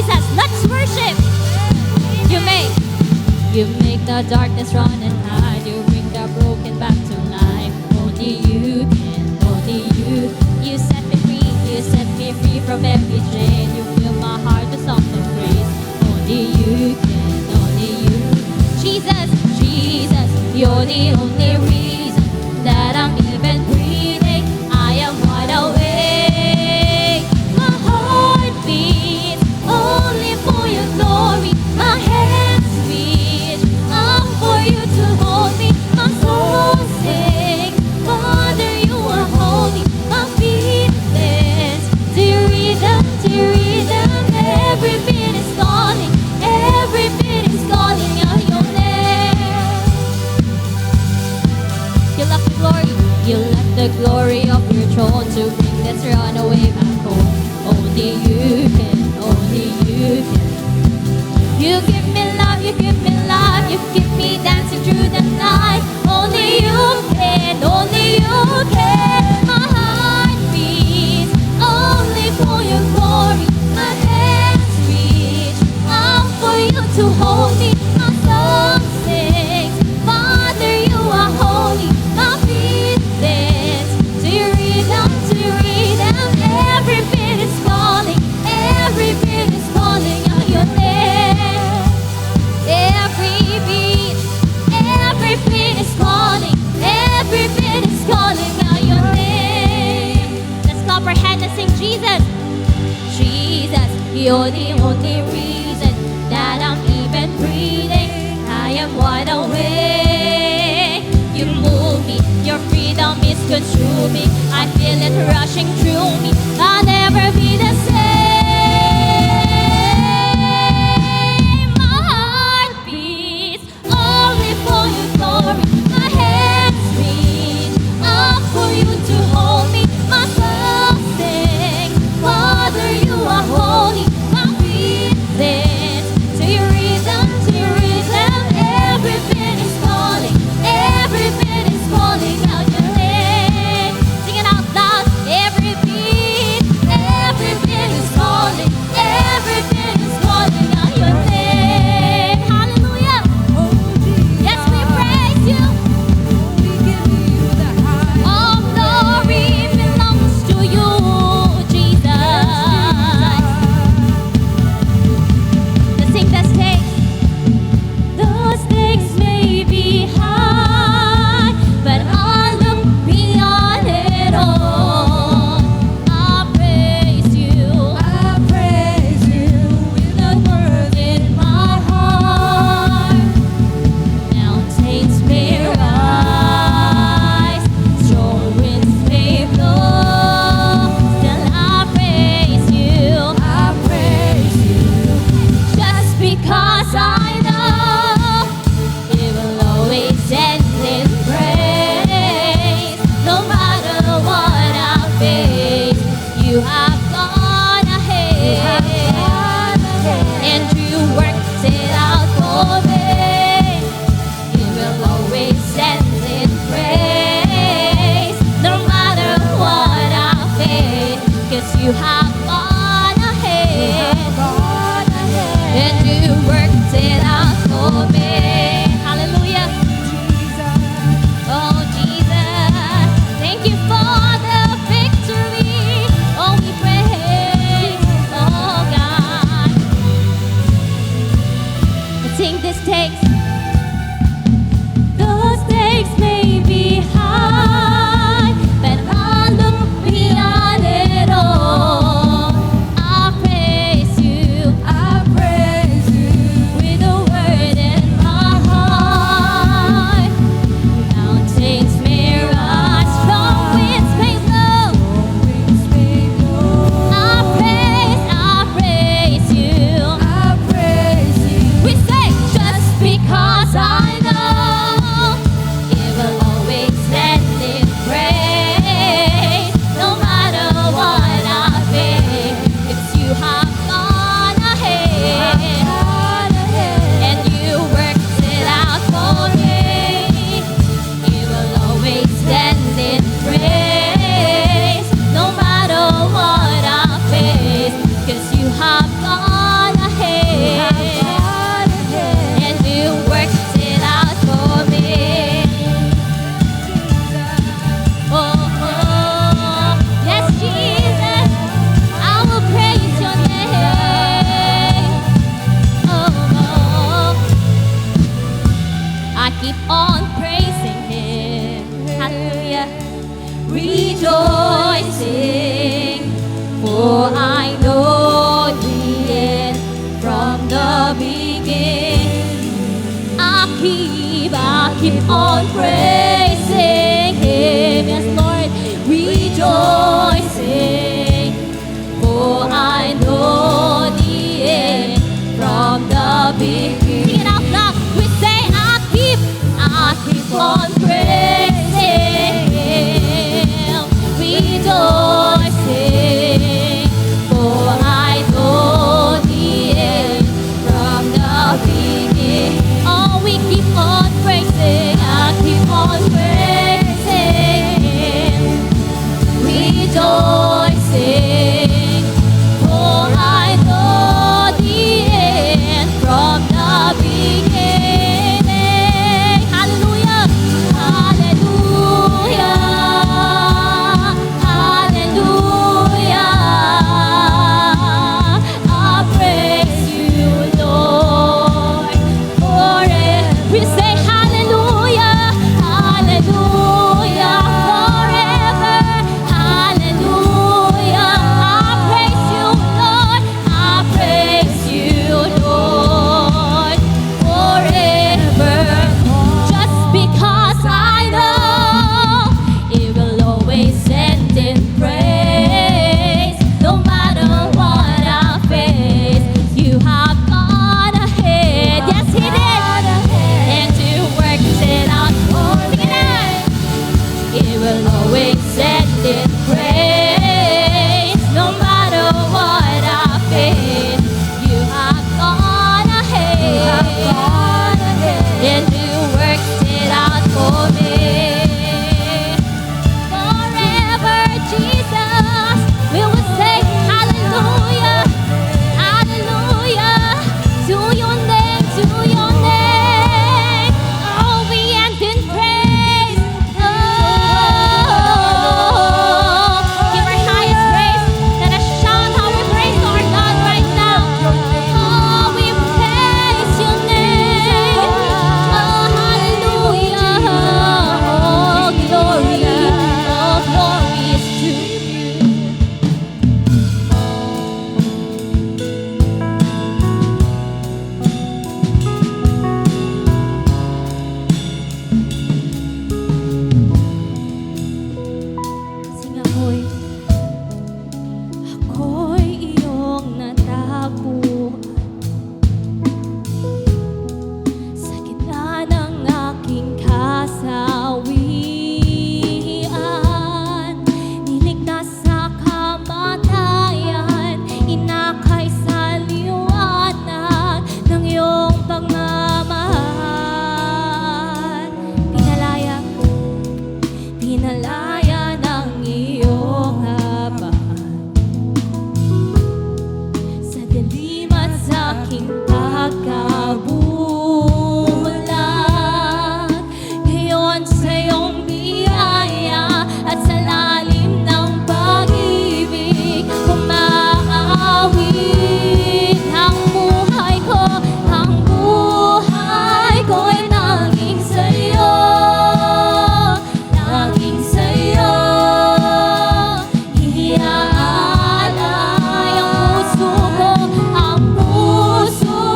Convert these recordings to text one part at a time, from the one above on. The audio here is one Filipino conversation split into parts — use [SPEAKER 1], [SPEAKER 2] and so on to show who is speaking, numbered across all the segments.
[SPEAKER 1] Jesus. Let's worship. You make the darkness run and hide. You bring the broken back to life. Only you can, only you. You set me free from every chain. You fill my heart with songs of praise. Only you can, only you. Jesus, Jesus, you're the only reason that I'm even breathing. I am wide awake. My heart beats only for your glory. My hands reach out for you to hold me. My soul sings, Father, you are holy. My feet dance to your rhythm, to your rhythm. Every beat is calling, every beat is calling out your name. You left the glory, you left the glory of your throne to bring this runaway back home. Only you can, only you can. You give me love, you give me life, you keep me dancing through the night. Only you can, only you can. My heart beats only for your glory. My hands reach out for you to hold me. My song sings, Father, you are holy. My feet dance to your rhythm, to your rhythm. Every beat is calling, every beat is calling out your name. Every beat is calling, every beat is calling out your name. Let's clap our hands and sing Jesus. Jesus, you're the only reason that I'm even breathing. I am wide awake. You move me, your freedom is consuming. I feel it rushing through me. I'll never be the same. My heart beats only for your glory. My hands reach out for you to hold me. My soul sings, Father, you are holy. My feet dance to your rhythm, to your rhythm. Every beat is calling, every beat is calling out your name. Sing it out loud. Every beat keep on praising Him. Yes, Lord, rejoicing. For I know the end from the beginning. Sing it out loud. We say, I keep on praising Him, rejoicing. For I know the end from the beginning. Oh, we keep on praising. I keep on praising Him, rejoicing. For I know the end from the beginning. Hallelujah, hallelujah, hallelujah. I praise you, Lord, forever. We say hallelujah, hallelujah, forever. Hallelujah. I praise you, Lord. I praise you, Lord, forever. Just because I know it will always end in praise. No matter what I face, you have gone ahead. Yes, He did. And you worked it out for me. It will always end in praise. No matter what I face, you have gone ahead. And you worked it out for me. Forever, Jesus, we will say hallelujah, hallelujah, to your name, to your name. Oh, we end in praise. Oh, give our highest praise. Let us shout how we praise our God right now. Oh, we praise your name. Oh, hallelujah. Oh, glory is to you. Sing ako'y iyong natabuhan sa gitna ng aking kasawian. Niligtas sa kamatayan, inakay sa liwanag ng iyong pagmamahal. Pinalaya ng iyong habag sa dilim at sa aking pagkabulag. Ngayon sa iyong biyaya at sa lalim ng pag-ibig, umaawit ang buhay ko'y naging sa'yo, naging sa'yo. Iaalay ang puso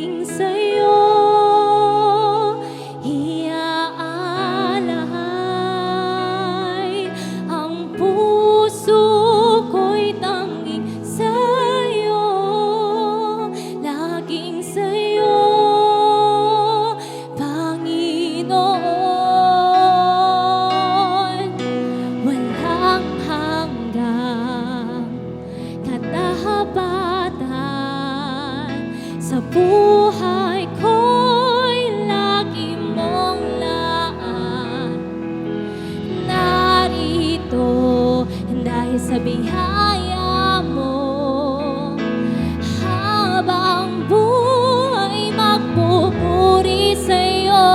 [SPEAKER 1] laging sa'yo iaalay. Ang puso ko'y tanging sa'yo, laging sa'yo, Panginoon. Walang hanggang katahapatan sa buhay ko'y lagi mong laan. Narito dahil sa biyaya mo, habang buhay magpupuri sa'yo.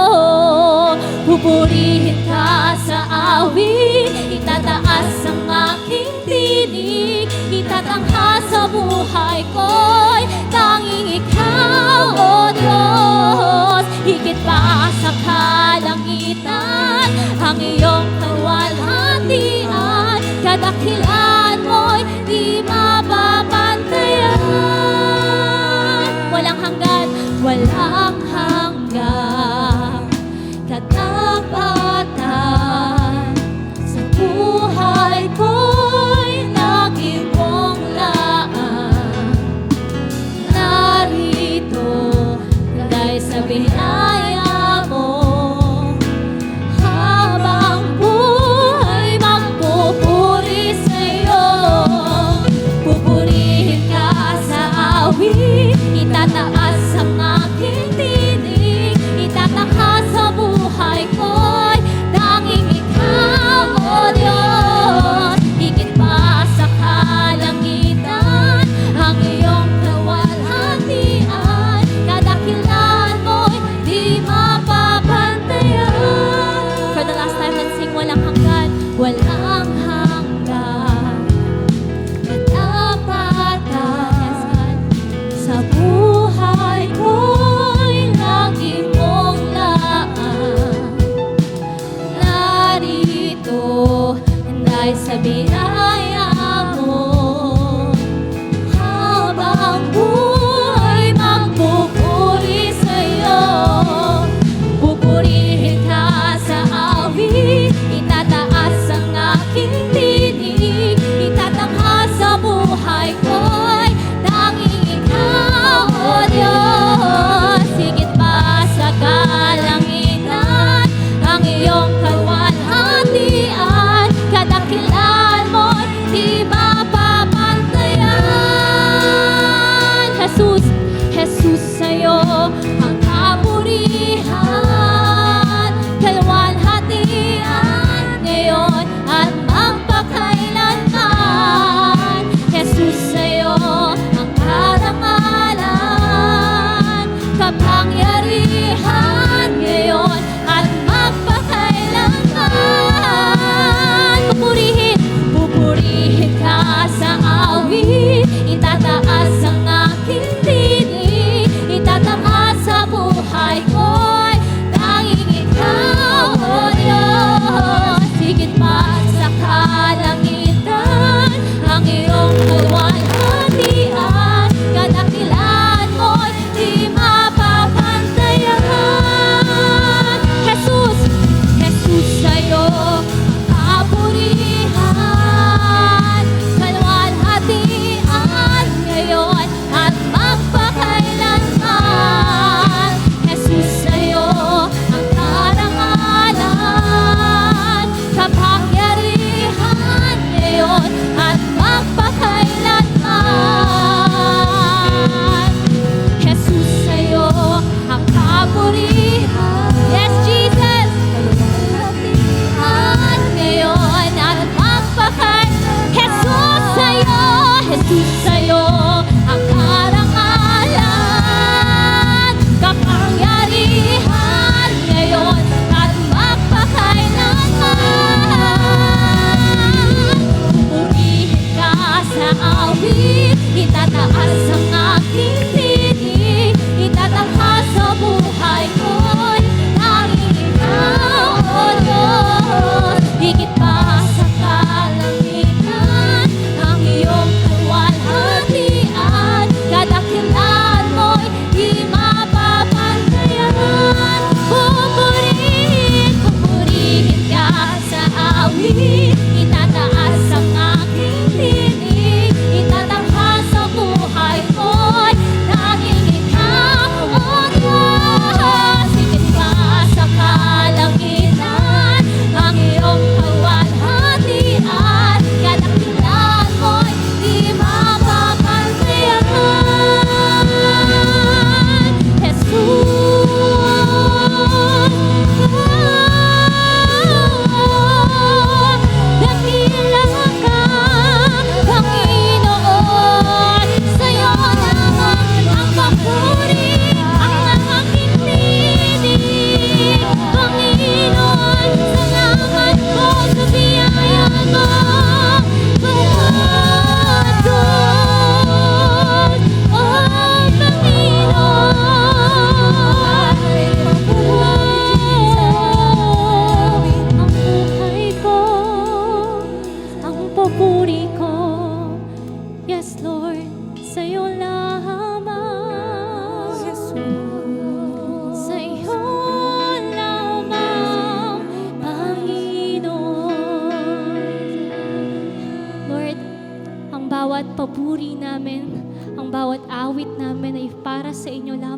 [SPEAKER 1] Pupurihin ka sa awit, itataas ang aking tinig, itatangha sa buhay ko'y tanging ikaw, O Diyos. Higit pa sa kalangitan ang iyong kaluwalhatian, kadakilaan mo'y di mapapantayan. Walang hanggan, walang hanggan katapatan sa buhay ko'y lagi mong laan.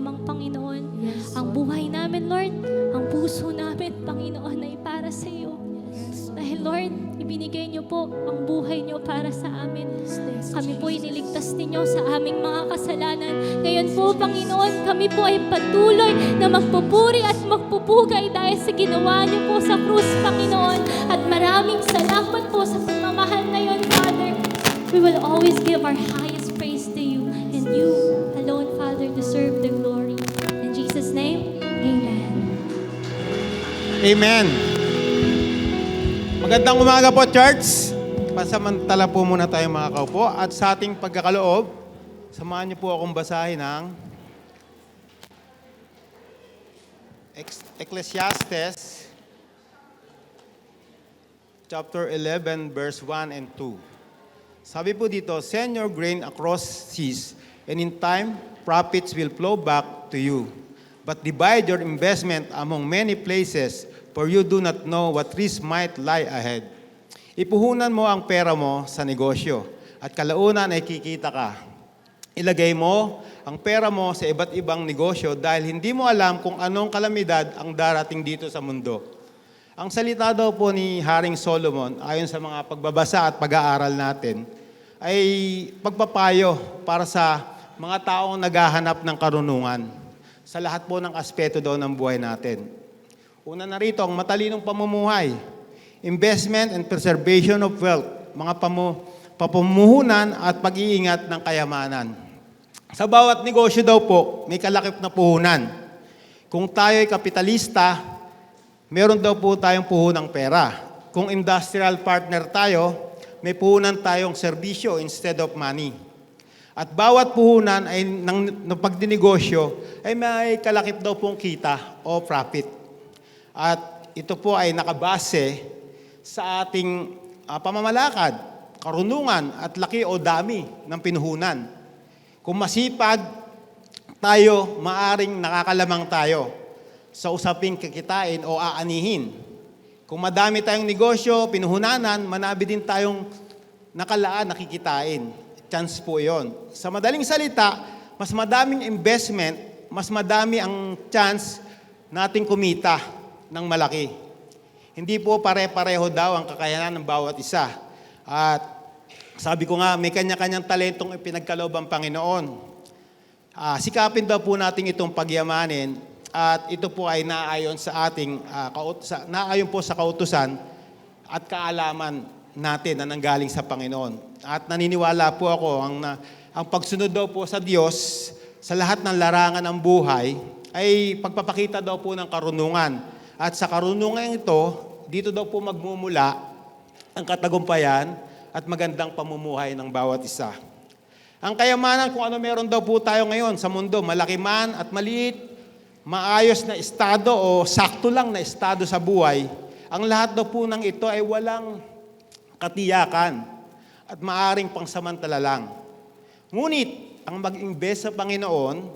[SPEAKER 1] lamang, Panginoon. Ang buhay namin, Lord, ang puso namin, Panginoon, ay para sa iyo. Dahil, Lord, ibinigay niyo po ang buhay niyo para sa amin. Kami po iniligtas ninyo sa aming mga kasalanan. Ngayon po, Panginoon, kami po ay patuloy na magpupuri at magpupugay dahil sa ginawa niyo po sa krus, Panginoon. At maraming salamat po sa pagmamahal na yun, Father. We will always give our highest praise to you. And you alone, Father, deserve the glory. In Jesus' name, amen.
[SPEAKER 2] Amen. Magandang umaga po, church. Pasamantala po muna tayo mga kaupo. At sa ating pagkakaloob, samahan niyo po akong basahin ang Ecclesiastes chapter 11, verse 1 and 2. Sabi po dito, send your grain across seas, and in time, profits will flow back to you. But divide your investment among many places, for you do not know what risk might lie ahead. Ipuhunan mo ang pera mo sa negosyo, at kalaunan ay kikita ka. Ilagay mo ang pera mo sa iba't ibang negosyo dahil hindi mo alam kung anong kalamidad ang darating dito sa mundo. Ang salita daw po ni Haring Solomon, ayon sa mga pagbabasa at pag-aaral natin, ay pagpapayo para sa mga taong naghahanap ng karunungan sa lahat po ng aspeto daw ng buhay natin. Una na rito, ang matalinong pamumuhay, investment and preservation of wealth, mga papumuhunan at pag-iingat ng kayamanan. Sa bawat negosyo daw po, may kalakip na puhunan. Kung tayo ay kapitalista, meron daw po tayong puhunang pera. Kung industrial partner tayo, may puhunan tayong serbisyo instead of money. At bawat puhunan ay ng pagdinegosyo ay may kalakip daw pong kita o profit. At ito po ay nakabase sa ating pamamalakad, karunungan at laki o dami ng pinuhunan. Kung masipag tayo, maaring nakakalamang tayo sa usaping kikitain o aanihin. Kung madami tayong negosyo, pinuhunanan, manabi din tayong nakalaan, nakikitain. Chance po yon. Sa madaling salita, mas madaming investment, mas madami ang chance nating kumita ng malaki. Hindi po pare-pareho daw ang kakayanan ng bawat isa. At sabi ko nga, may kanya-kanyang talentong ipinagkaloob ang Panginoon. Sikapin daw po natin itong pagyamanin at ito po ay naayon sa ating naayon po sa kautusan at kaalaman natin na nanggaling sa Panginoon. At naniniwala po ako ang pagsunod daw po sa Diyos sa lahat ng larangan ng buhay ay pagpapakita daw po ng karunungan. At sa karunungan ito, dito daw po magmumula ang katagumpayan at magandang pamumuhay ng bawat isa. Ang kayamanan, kung ano meron daw po tayo ngayon sa mundo, malaki man at maliit, maayos na estado o sakto lang na estado sa buhay, ang lahat daw po ng ito ay walang katiyakan at maaring pangsamantala lang. Ngunit, ang mag-invest sa Panginoon,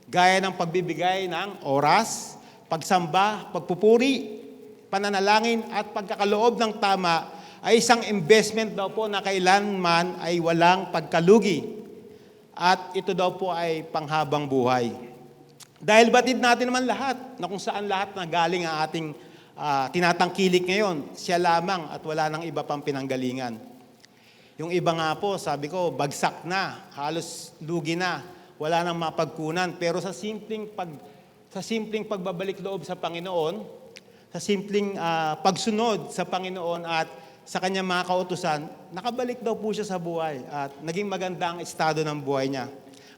[SPEAKER 2] gaya ng pagbibigay ng oras, pagsamba, pagpupuri, pananalangin at pagkakaloob ng tama ay isang investment daw po na kailanman ay walang pagkalugi. At ito daw po ay panghabang buhay. Dahil batid natin naman lahat na kung saan lahat na galing ang ating tinatangkilik ngayon, siya lamang at wala nang iba pang pinanggalingan. Yung iba nga po, sabi ko, bagsak na, halos lugi na, wala nang mapagkunan. Pero sa simpleng pagbabalik loob sa Panginoon, sa simpleng pagsunod sa Panginoon at sa kanyang mga kautusan, nakabalik daw po siya sa buhay at naging maganda ang estado ng buhay niya.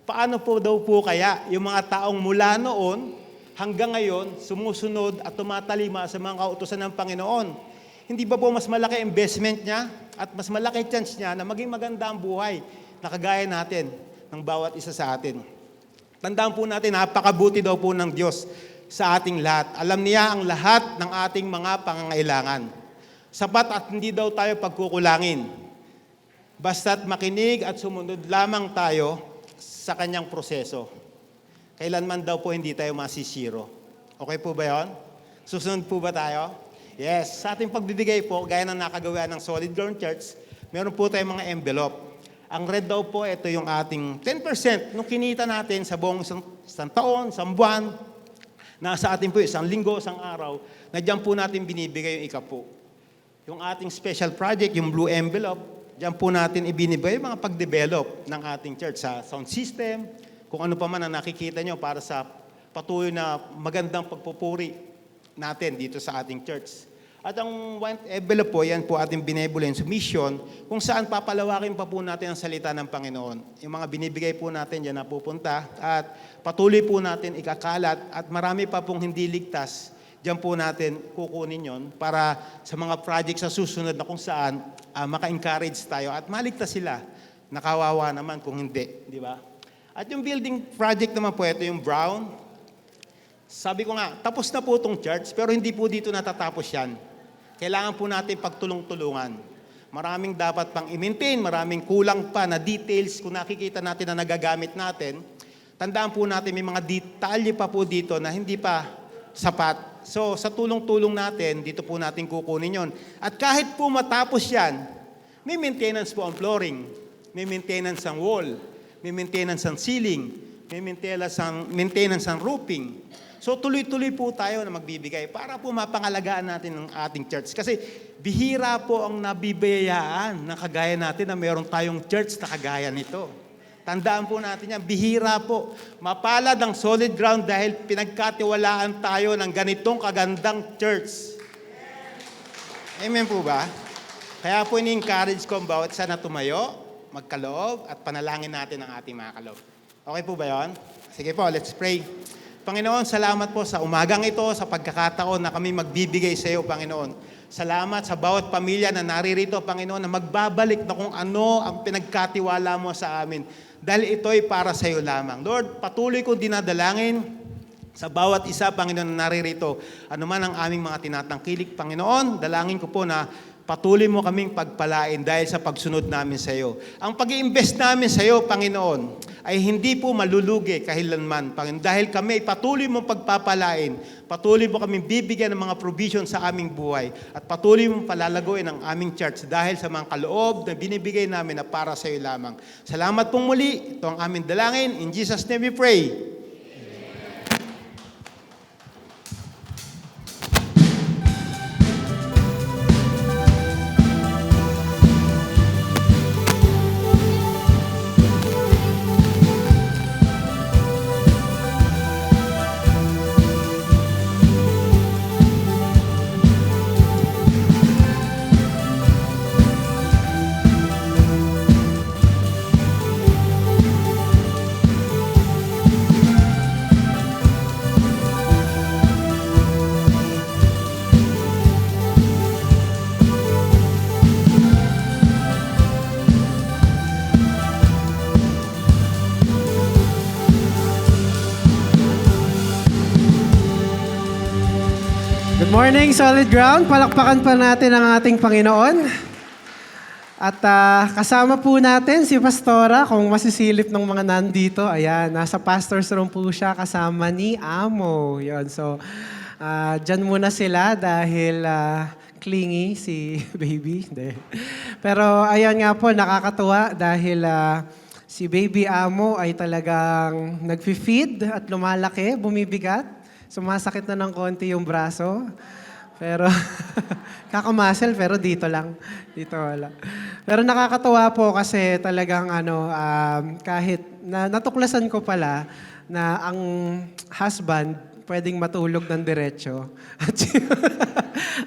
[SPEAKER 2] Paano po daw po kaya yung mga taong mula noon hanggang ngayon sumusunod at tumatalima sa mga kautusan ng Panginoon? Hindi ba po mas malaki investment niya at mas malaki chance niya na maging maganda ang buhay na kagaya natin ng bawat isa sa atin? Tandaan po natin, napakabuti daw po ng Diyos sa ating lahat. Alam niya ang lahat ng ating mga pangangailangan. Sapat at hindi daw tayo pagkukulangin. Basta't makinig at sumunod lamang tayo sa kanyang proseso. Kailanman daw po hindi tayo masisiro. Okay po ba yun? Susunod po ba tayo? Yes. Sa ating pagbibigay po, gaya ng nakagawa ng Solid Ground Church, meron po tayong mga envelope. Ang red daw po, ito yung ating 10% nung kinita natin sa buong isang taon, isang buwan, nasa atin po isang linggo, isang araw, na diyan po natin binibigay yung ikapo. Yung ating special project, yung blue envelope, diyan po natin ibinibigay yung mga pag-develop ng ating church sa sound system, kung ano pa man ang nakikita nyo para sa patuloy na magandang pagpupuri natin dito sa ating church. At ang white envelope po, yan po ating benevolence mission, kung saan papalawakin pa po natin ang salita ng Panginoon. Yung mga binibigay po natin, yan napupunta, at patuloy po natin ikakalat, at marami pa pong hindi ligtas, diyan po natin kukunin yon para sa mga project sa susunod na kung saan maka-encourage tayo at maligtas sila. Nakawawa naman kung hindi, di ba? At yung building project naman po, ito yung brown. Sabi ko nga, tapos na po itong church, pero hindi po dito natatapos yan. Kailangan po natin pagtulong-tulungan. Maraming dapat pang i-maintain, maraming kulang pa na details kung nakikita natin na nagagamit natin. Tandaan po natin may mga detalye pa po dito na hindi pa sapat. So sa tulong-tulong natin, dito po natin kukunin yon. At kahit po matapos yan, may maintenance po ang flooring, may maintenance ang wall, may maintenance ang ceiling, may maintenance ang roofing. So tuloy-tuloy po tayo na magbibigay para po mapangalagaan natin ang ating church. Kasi bihira po ang nabibiyayaan na kagaya natin na meron tayong church na kagaya nito. Tandaan po natin yan, bihira po. Mapalad ang solid ground dahil pinagkatiwalaan tayo ng ganitong kagandang church. Amen po ba? Kaya po ini-encourage ko ang bawat isa na tumayo, magkaloob, at panalangin natin ang ating mga kaloob. Okay po ba yun? Sige po, let's pray. Panginoon, salamat po sa umagang ito, sa pagkakataon na kami magbibigay sa iyo, Panginoon. Salamat sa bawat pamilya na naririto, Panginoon, na magbabalik na kung ano ang pinagkatiwala mo sa amin. Dahil ito'y para sa iyo lamang. Lord, patuloy kong dinadalangin sa bawat isa, Panginoon, na naririto. Ano man ang aming mga tinatangkilik, Panginoon, dalangin ko po na patuloy mo kaming pagpalain dahil sa pagsunod namin sa iyo. Ang pag-i-invest namin sa iyo, Panginoon, ay hindi po malulugi kahilanman, Panginoon. Dahil kami patuloy mo pagpapalain, patuloy mo kaming bibigyan ng mga provision sa aming buhay, at patuloy mo palalaguin ang aming church dahil sa mga kaloob na binibigay namin na para sa iyo lamang. Salamat pong muli. Ito ang aming dalangin. In Jesus' name we pray.
[SPEAKER 3] Good morning, Solid Ground. Palakpakan pa natin ang ating Panginoon. At kasama po natin si Pastora, kung masisilip ng mga nandito. Ayan, nasa pastor's room po siya kasama ni Amo. Yun, so, dyan muna sila dahil clingy si baby. Pero ayan nga po, nakakatuwa dahil si baby Amo ay talagang nag-feed at lumalaki, bumibigat. Sumasakit na ng konti yung braso. Pero, kakamuscle, pero dito lang. Dito wala. Pero nakakatawa po kasi talagang kahit natuklasan ko pala na ang husband pwedeng matulog ng diretso.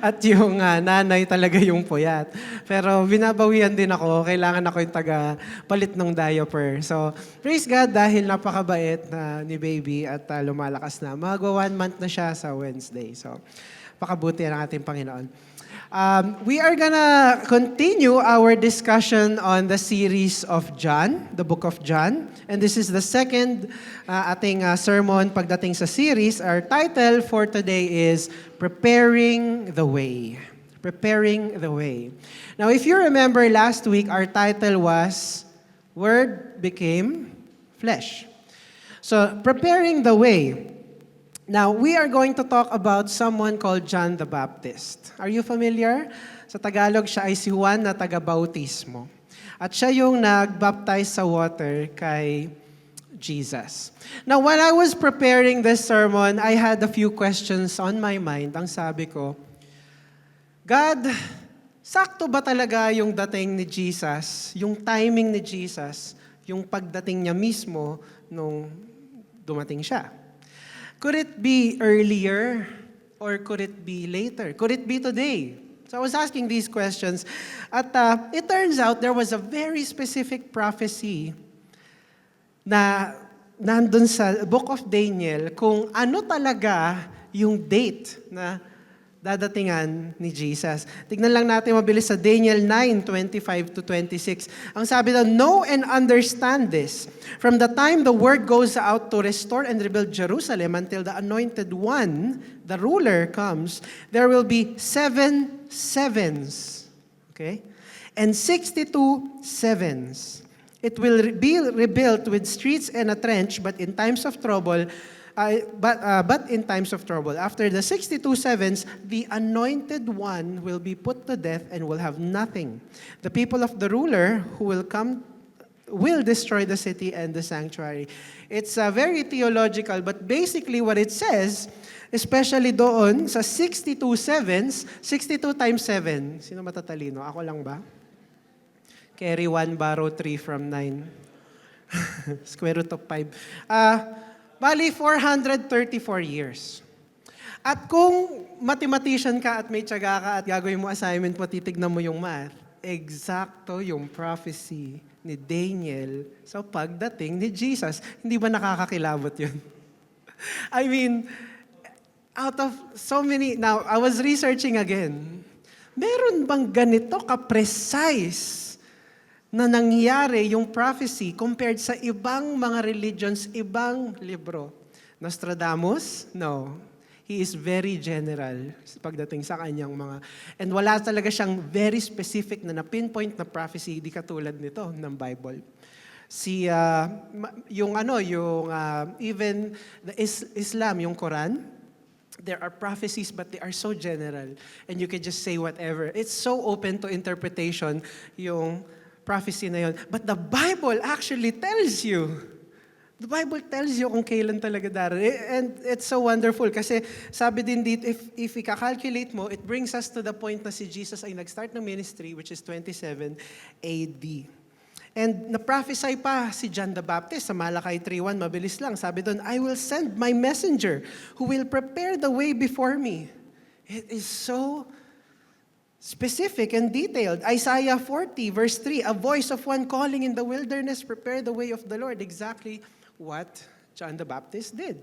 [SPEAKER 3] At yung nanay talaga yung puyat. Pero binabawian din ako, kailangan ako yung taga-palit ng diaper. So, praise God dahil napakabait ni baby at lumalakas na. Mag-1 month na siya sa Wednesday. So, pakabuti ang ating Panginoon. We are gonna continue our discussion on the series of John, the book of John. And this is the second ating sermon pagdating sa series. Our title for today is Preparing the Way. Preparing the Way. Now, if you remember last week, our title was Word Became Flesh. So, Preparing the Way. Now, we are going to talk about someone called John the Baptist. Are you familiar? Sa Tagalog, siya ay si Juan na taga-bautismo. At siya yung nag-baptize sa water kay Jesus. Now, while I was preparing this sermon, I had a few questions on my mind. Ang sabi ko, God, sakto ba talaga yung dating ni Jesus, yung timing ni Jesus, yung pagdating niya mismo nung dumating siya? Could it be earlier or could it be later? Could it be today? So I was asking these questions. At it turns out there was a very specific prophecy na nandun sa Book of Daniel kung ano talaga yung date na dadatingan ni Jesus. Tignan lang natin mabilis sa Daniel 9:25 to 26. Ang sabi daw, know and understand this. From the time the word goes out to restore and rebuild Jerusalem until the anointed one, the ruler, comes, there will be 7 sevens. Okay? And 62 sevens. It will be rebuilt with streets and a trench, but in times of trouble, but in times of trouble. After the 62 sevens, the anointed one will be put to death and will have nothing. The people of the ruler who will come will destroy the city and the sanctuary. It's very theological, but basically what it says, especially doon sa 62 sevens, 62 times 7. Sino matatalino? Ako lang ba? Carry 1, borrow 3 from 9. Square root of 5. Bali, 434 years. At kung mathematician ka at may tiyaga ka at gagawin mo assignment mo, titignan mo yung math, eksakto yung prophecy ni Daniel sa pagdating ni Jesus. Hindi ba nakakakilabot yun? I mean, out of so many, now, I was researching again, meron bang ganito ka-precise na nangyari yung prophecy compared sa ibang mga religions, ibang libro? Nostradamus? No. He is very general pagdating sa kanyang mga... And wala talaga siyang very specific na pinpoint na prophecy, di katulad nito ng Bible. Even the Islam, yung Quran, there are prophecies but they are so general and you can just say whatever. It's so open to interpretation yung prophecy na yun. But the Bible actually tells you. The Bible tells you kung kailan talaga darating. And it's so wonderful kasi sabi din dito, if i-calculate mo, it brings us to the point na si Jesus ay nag-start ng ministry, which is 27 AD. And na-prophesy pa si John the Baptist sa Malakay 3:1, mabilis lang. Sabi doon, I will send my messenger who will prepare the way before me. It is so specific and detailed. Isaiah 40, verse 3, a voice of one calling in the wilderness, prepare the way of the Lord. Exactly what John the Baptist did.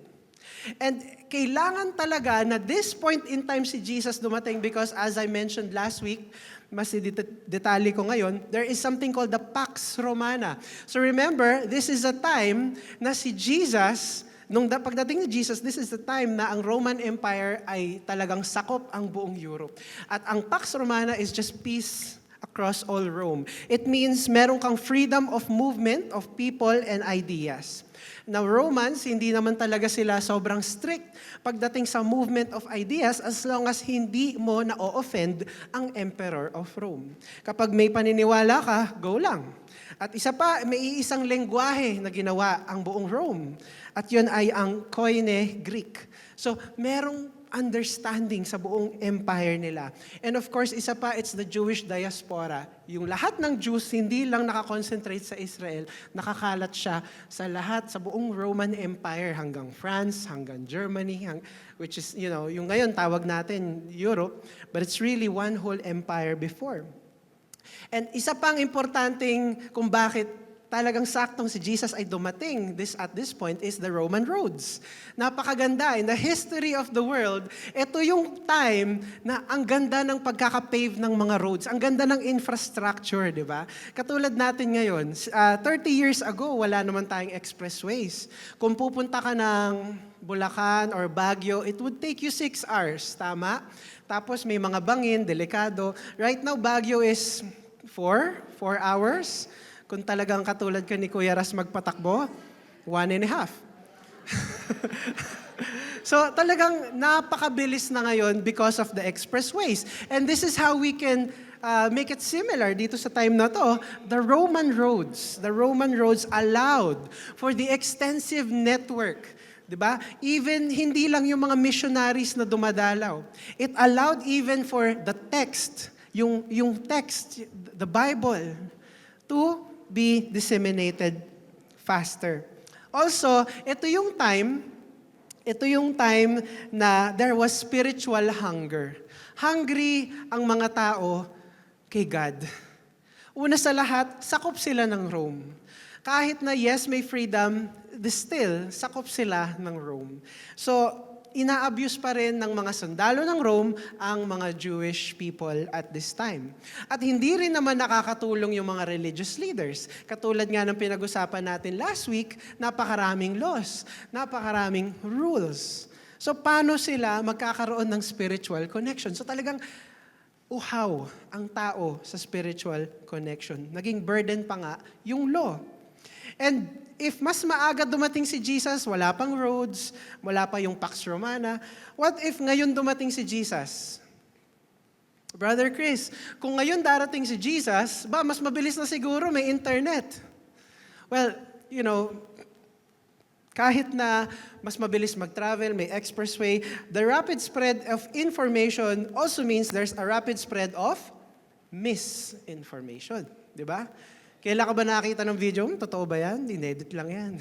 [SPEAKER 3] And kailangan talaga na this point in time si Jesus dumating because as I mentioned last week, mas detalye ko ngayon, there is something called the Pax Romana. So remember, this is a time na si Jesus, nung pagdating ni Jesus, this is the time na ang Roman Empire ay talagang sakop ang buong Europe. At ang Pax Romana is just peace across all Rome. It means meron kang freedom of movement of people and ideas. Now, Romans, hindi naman talaga sila sobrang strict pagdating sa movement of ideas as long as hindi mo na-offend ang Emperor of Rome. Kapag may paniniwala ka, go lang. At isa pa, may isang lengguwahe na ginawa ang buong Rome. At yun ay ang Koine Greek. So, merong understanding sa buong empire nila. And of course, isa pa, it's the Jewish diaspora. Yung lahat ng Jews, hindi lang nakakonsentrate sa Israel, nakakalat siya sa lahat, sa buong Roman Empire, hanggang France, hanggang Germany, which is, yung ngayon tawag natin Europe, but it's really one whole empire before. And isa pang importanteng kung bakit talagang saktong si Jesus ay dumating at this point is the Roman roads. Napakaganda. In the history of the world, ito yung time na ang ganda ng pagkakapave ng mga roads. Ang ganda ng infrastructure, di ba? Katulad natin ngayon, 30 years ago, wala naman tayong expressways. Kung pupunta ka ng Bulacan or Baguio, it would take you 6 hours. Tama? Tapos may mga bangin, delikado. Right now, Baguio is 4 hours. Kung talagang katulad ka ni Kuya Ras magpatakbo, 1.5. So talagang napakabilis na ngayon because of the expressways. And this is how we can make it similar dito sa time na to, the Roman roads allowed for the extensive network. Diba? Even hindi lang yung mga missionaries na dumadalaw. It allowed even for the text, yung text, the Bible, to be disseminated faster. Also, ito yung time na there was spiritual hunger. Hungry ang mga tao kay God. Una sa lahat, sakop sila ng Rome. Kahit na yes, may freedom, still, sakop sila ng Rome. So, ina-abuse pa rin ng mga sundalo ng Rome ang mga Jewish people at this time. At hindi rin naman nakakatulong yung mga religious leaders. Katulad nga ng pinag-usapan natin last week, napakaraming laws, napakaraming rules. So, paano sila magkakaroon ng spiritual connection? So, talagang uhaw ang tao sa spiritual connection. Naging burden pa nga yung law. And if mas maaga dumating si Jesus, wala pang roads, wala pa yung Pax Romana, what if ngayon dumating si Jesus? Brother Chris, kung ngayon darating si Jesus, mas mabilis na siguro, may internet. Well, kahit na mas mabilis mag-travel, may expressway, the rapid spread of information also means there's a rapid spread of misinformation. Di ba? Kailan ka ba nakakita ng video? Totoo ba yan? Dinedit lang yan.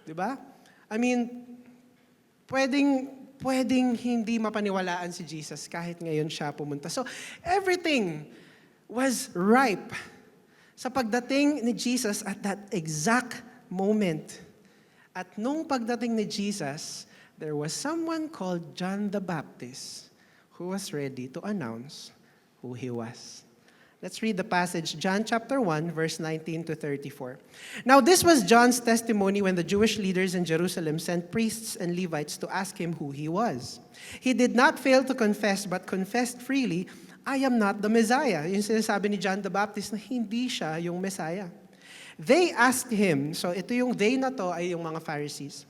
[SPEAKER 3] Di ba? I mean, pwedeng hindi mapaniwalaan si Jesus kahit ngayon siya pumunta. So, everything was ripe sa pagdating ni Jesus at that exact moment. At nung pagdating ni Jesus, there was someone called John the Baptist who was ready to announce who he was. Let's read the passage, John chapter 1, verse 19 to 34. Now this was John's testimony when the Jewish leaders in Jerusalem sent priests and Levites to ask him who he was. He did not fail to confess, but confessed freely, I am not the Messiah. Yung sinasabi ni John the Baptist na hindi siya yung Messiah. They asked him, so ito yung they na to ay yung mga Pharisees.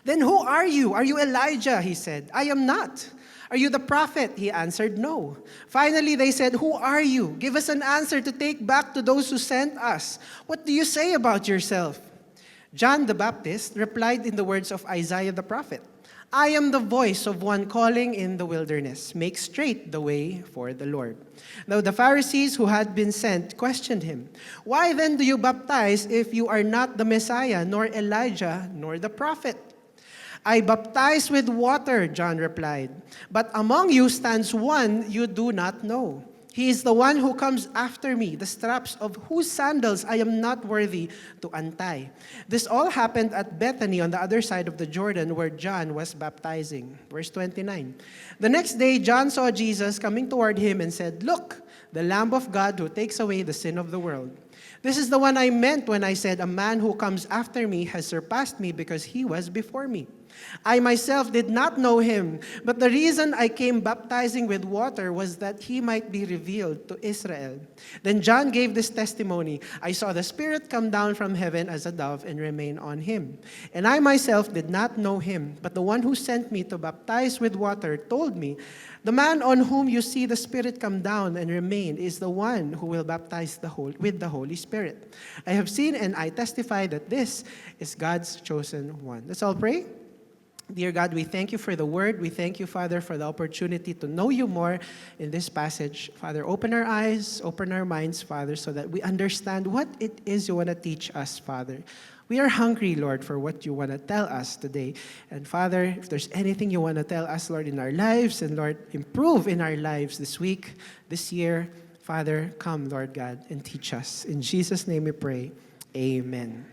[SPEAKER 3] Then who are you? Are you Elijah? He said. I am not. Are you the prophet? He answered, no. Finally, they said, who are you? Give us an answer to take back to those who sent us. What do you say about yourself? John the Baptist replied in the words of Isaiah the prophet, I am the voice of one calling in the wilderness. Make straight the way for the Lord. Now the Pharisees who had been sent questioned him, why then do you baptize if you are not the Messiah, nor Elijah, nor the prophet? I baptize with water, John replied. But among you stands one you do not know. He is the one who comes after me, the straps of whose sandals I am not worthy to untie. This all happened at Bethany on the other side of the Jordan where John was baptizing. Verse 29. The next day, John saw Jesus coming toward him and said, look, the Lamb of God who takes away the sin of the world. This is the one I meant when I said, a man who comes after me has surpassed me because he was before me. I myself did not know him, but the reason I came baptizing with water was that he might be revealed to Israel. Then John gave this testimony, I saw the Spirit come down from heaven as a dove and remain on him. And I myself did not know him, but the one who sent me to baptize with water told me, the man on whom you see the Spirit come down and remain is the one who will baptize with the Holy Spirit. I have seen and I testify that this is God's chosen one. Let's all pray. Dear God, we thank you for the word. We thank you, Father, for the opportunity to know you more in this passage. Father, open our eyes, open our minds, Father, so that we understand what it is you want to teach us, Father. We are hungry, Lord, for what you want to tell us today. And Father, if there's anything you want to tell us, Lord, in our lives, and Lord, improve in our lives this week, this year, Father, come, Lord God, and teach us. In Jesus' name we pray. Amen.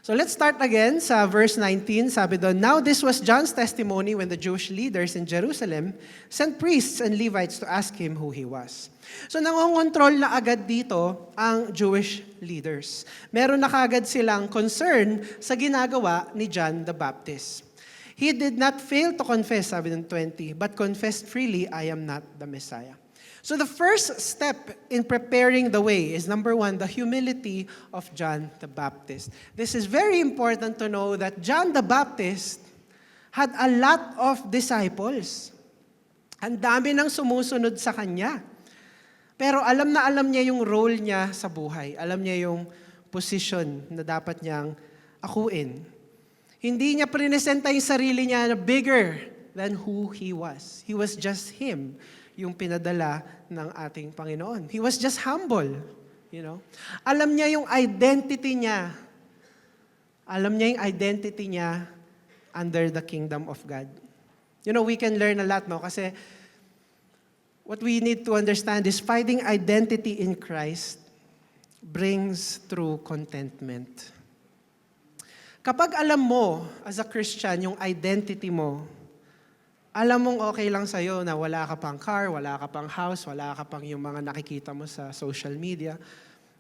[SPEAKER 3] So let's start again sa verse 19. Sabi doon, now this was John's testimony when the Jewish leaders in Jerusalem sent priests and Levites to ask him who he was. So nangongontrol na agad dito ang Jewish leaders. Meron na kagad silang concern sa ginagawa ni John the Baptist. He did not fail to confess, sabi ng 20, but confessed freely, I am not the Messiah. So the first step in preparing the way is, number one, the humility of John the Baptist. This is very important to know that John the Baptist had a lot of disciples. Ang dami nang sumusunod sa kanya. Pero alam na alam niya yung role niya sa buhay. Alam niya yung position na dapat niyang akuin. Hindi niya presenta yung sarili niya na bigger than who he was. He was just him, yung pinadala ng ating Panginoon. He was just humble. Alam niya yung identity niya. Alam niya yung identity niya under the kingdom of God. We can learn a lot, no? Kasi what we need to understand is finding identity in Christ brings true contentment. Kapag alam mo, as a Christian, yung identity mo, alam mong okay lang sa'yo na wala ka pang car, wala ka pang house, wala ka pang yung mga nakikita mo sa social media.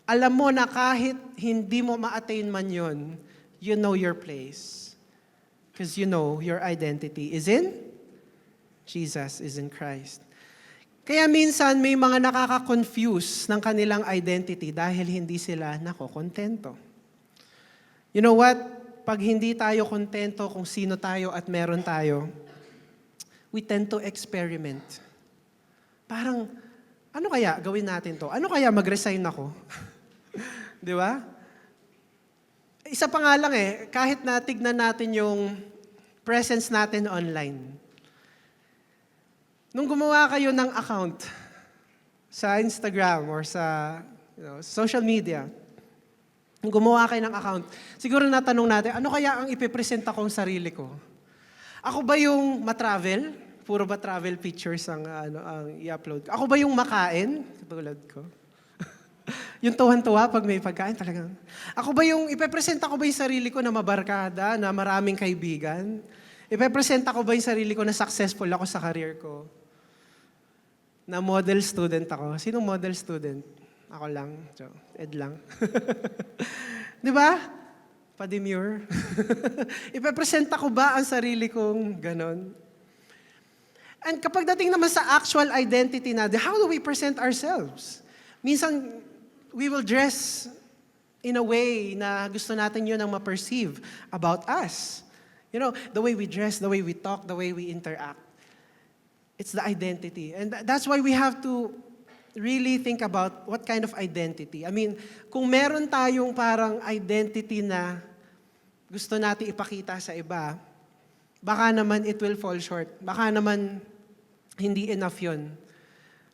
[SPEAKER 3] Alam mo na kahit hindi mo ma-attain man yun, you know your place. Because you know your identity is in Jesus, is in Christ. Kaya minsan may mga nakaka-confuse ng kanilang identity dahil hindi sila nakokontento. You know what? Pag hindi tayo kontento kung sino tayo at meron tayo, we tend to experiment. Parang, ano kaya gawin natin to? Ano kaya mag-resign ako? Di ba? Isa pa nga lang kahit natignan natin yung presence natin online. Nung gumawa kayo ng account sa Instagram or sa social media, nung gumawa kayo ng account, siguro natanong natin, ano kaya ang ipipresenta kong sarili ko? Ako ba yung matravel? Puro ba travel pictures ang i-upload ko? Ako ba yung makain? Tulad ko. Yung tuwan-tuwa pag may pagkain talagang. Ako ba yung, ipepresenta ko ba yung sarili ko na mabarkada, na maraming kaibigan? Ipepresenta ko ba yung sarili ko na successful ako sa career ko? Na model student ako. Sinong model student? Ako lang. Ed lang. Di ba? Pa-demure. Ipepresenta ko ba ang sarili kong ganon? And kapag dating naman sa actual identity natin, how do we present ourselves? Minsan, we will dress in a way na gusto natin yun ang ma-perceive about us. The way we dress, the way we talk, the way we interact. It's the identity. And that's why we have to really think about what kind of identity. I mean, kung meron tayong parang identity na gusto natin ipakita sa iba, baka naman it will fall short. Baka naman hindi enough yun.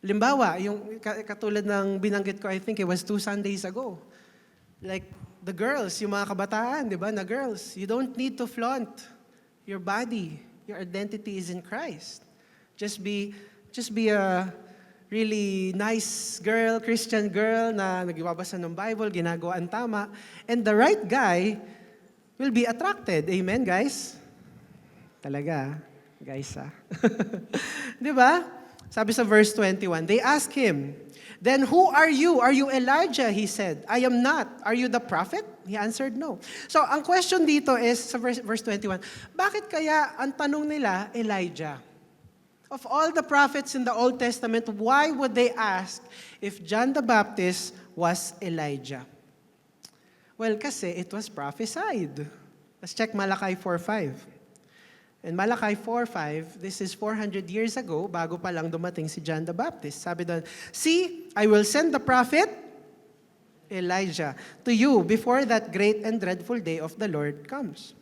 [SPEAKER 3] Limbawa, yung katulad ng binanggit ko, I think it was 2 Sundays ago. Like, the girls, yung mga kabataan, di ba, na girls, you don't need to flaunt your body. Your identity is in Christ. Just be a really nice girl, Christian girl na nagbabasa ng Bible, ginagawa ang tama, and the right guy will be attracted. Amen, guys? Talaga, guys, Di ba? Sabi sa verse 21, they asked him, then who are you? Are you Elijah? He said, I am not. Are you the prophet? He answered, no. So, ang question dito is, sa verse 21, bakit kaya ang tanong nila, Elijah? Of all the prophets in the Old Testament, why would they ask if John the Baptist was Elijah? Well, kasi it was prophesied. Let's check Malachi 4:5. In Malachi 4:5, this is 400 years ago, bago pa lang dumating si John the Baptist. Sabi doon, see, I will send the prophet Elijah to you before that great and dreadful day of the Lord comes.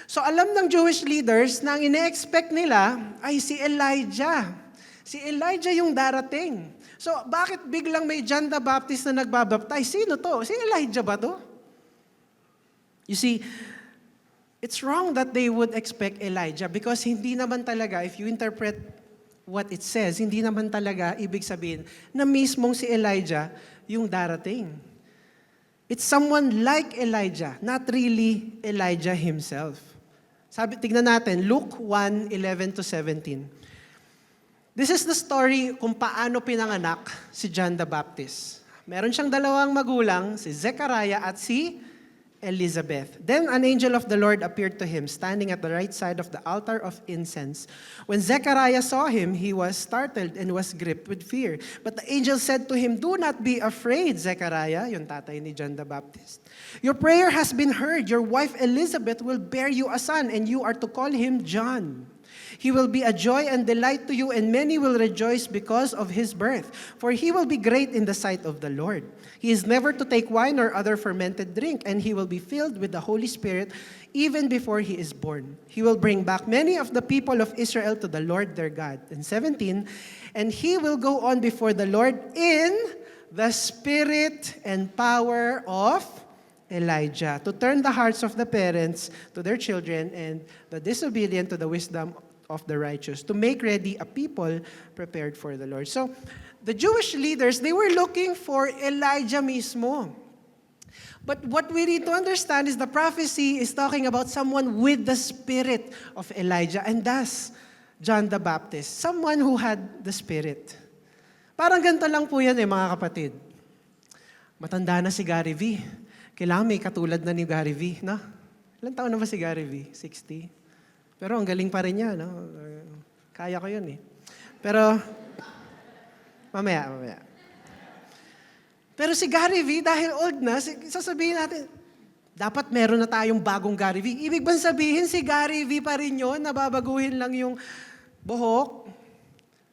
[SPEAKER 3] So alam ng Jewish leaders na ang ine-expect nila ay si Elijah. Si Elijah yung darating. So bakit biglang may John the Baptist na nagbabaptize? Sino to? Si Elijah ba to? You see, it's wrong that they would expect Elijah because hindi naman talaga, if you interpret what it says, hindi naman talaga ibig sabihin na mismong si Elijah yung darating. It's someone like Elijah, not really Elijah himself. Tignan natin, Luke 1:11-17. This is the story kung paano pinanganak si John the Baptist. Meron siyang dalawang magulang, si Zechariah at si Elizabeth. Then an angel of the Lord appeared to him, standing at the right side of the altar of incense. When Zechariah saw him, he was startled and was gripped with fear. But the angel said to him, do not be afraid, Zechariah, yung tatay ni John the Baptist. Your prayer has been heard. Your wife Elizabeth will bear you a son, and you are to call him John. He will be a joy and delight to you, and many will rejoice because of his birth. For he will be great in the sight of the Lord. He is never to take wine or other fermented drink, and he will be filled with the Holy Spirit even before he is born. He will bring back many of the people of Israel to the Lord their God. And 17, and he will go on before the Lord in the spirit and power of Elijah, to turn the hearts of the parents to their children and the disobedient to the wisdom of the righteous, to make ready a people prepared for the Lord. So, the Jewish leaders, they were looking for Elijah mismo. But what we need to understand is the prophecy is talking about someone with the spirit of Elijah, and thus John the Baptist, someone who had the spirit. Parang ganito lang po yan mga kapatid. Matanda na si Gary V. Kailangan may katulad na ni Gary V, no? Ilan taon na ba si Gary V? 60? Pero ang galing pa rin niya, no? Kaya ko yun Pero, mamaya. Pero si Gary V, dahil old na, sasabihin natin, dapat meron na tayong bagong Gary V. Ibig bang sabihin si Gary V pa rin yun, nababaguhin lang yung buhok,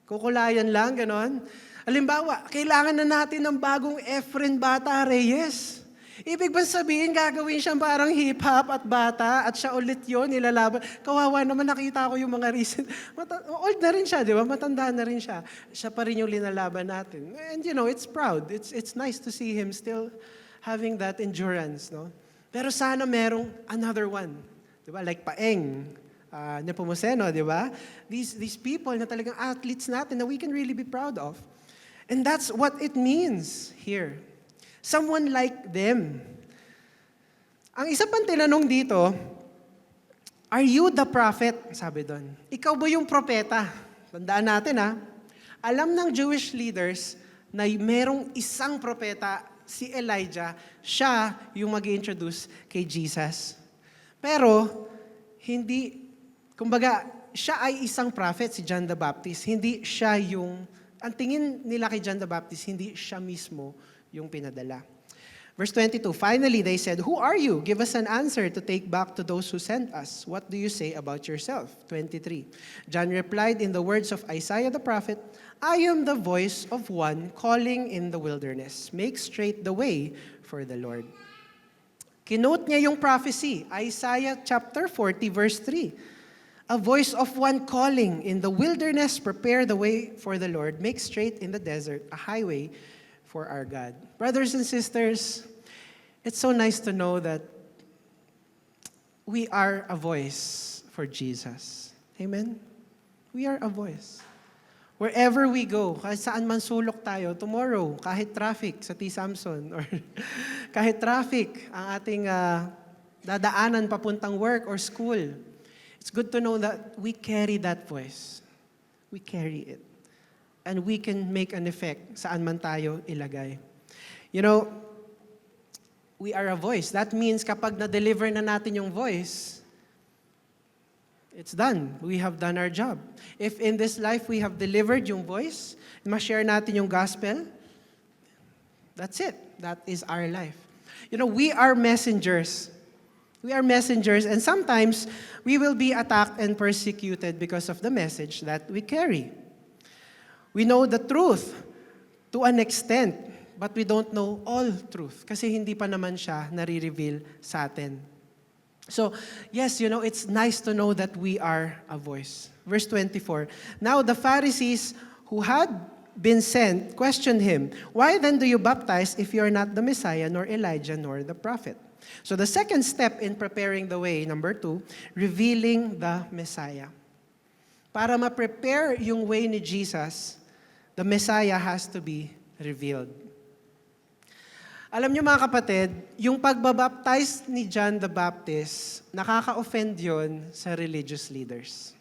[SPEAKER 3] kukulayan lang, ganon. Halimbawa, kailangan na natin ng bagong Efren Bata Reyes. Ibig bang sabihin, gagawin siyang parang hip-hop at bata at siya ulit yun, nilalaban. Kawawa naman, nakita ko yung mga recent. Old na rin siya, di ba? Matanda na rin siya. Siya pa rin yung linalaban natin. And it's proud. It's nice to see him still having that endurance, no? Pero sana merong another one. Di ba? Like Paeng, Nepomuceno, di ba? These people na talagang athletes natin na we can really be proud of. And that's what it means here. Someone like them. Ang isa pang tinanong dito, are you the prophet? Sabi doon. Ikaw ba yung propeta? Tandaan natin Alam ng Jewish leaders na merong isang propeta, si Elijah, siya yung mag-introduce kay Jesus. Pero, hindi, kumbaga, siya ay isang prophet, si John the Baptist. Hindi siya ang tingin nila kay John the Baptist, hindi siya mismo yung pinadala. Verse 22, finally they said, "Who are you? Give us an answer to take back to those who sent us. What do you say about yourself?" 23, John replied in the words of Isaiah the prophet, "I am the voice of one calling in the wilderness. Make straight the way for the Lord." Kinote niya yung prophecy, Isaiah chapter 40, verse 3. A voice of one calling in the wilderness, prepare the way for the Lord. Make straight in the desert a highway for our God. Brothers and sisters, it's so nice to know that we are a voice for Jesus. Amen? We are a voice. Wherever we go, kahit saan man sulok tayo, tomorrow, kahit traffic sa T. Samson, or kahit traffic ang ating dadaanan papuntang work or school, it's good to know that we carry that voice. We carry it. And we can make an effect saan man tayo ilagay. We are a voice. That means kapag na-deliver na natin yung voice, it's done. We have done our job. If in this life we have delivered yung voice, ma-share natin yung gospel, that's it. That is our life. We are messengers. We are messengers, and sometimes we will be attacked and persecuted because of the message that we carry. We know the truth to an extent, but we don't know all truth kasi hindi pa naman siya nare-reveal sa atin. So, yes, it's nice to know that we are a voice. Verse 24, now the Pharisees who had been sent questioned him, "Why then do you baptize if you are not the Messiah, nor Elijah, nor the prophet?" So the second step in preparing the way, number 2, revealing the Messiah. Para ma-prepare yung way ni Jesus, the Messiah has to be revealed. Alam niyo mga kapatid, yung pagbabaptize ni John the Baptist, nakaka-offend yon sa religious leaders.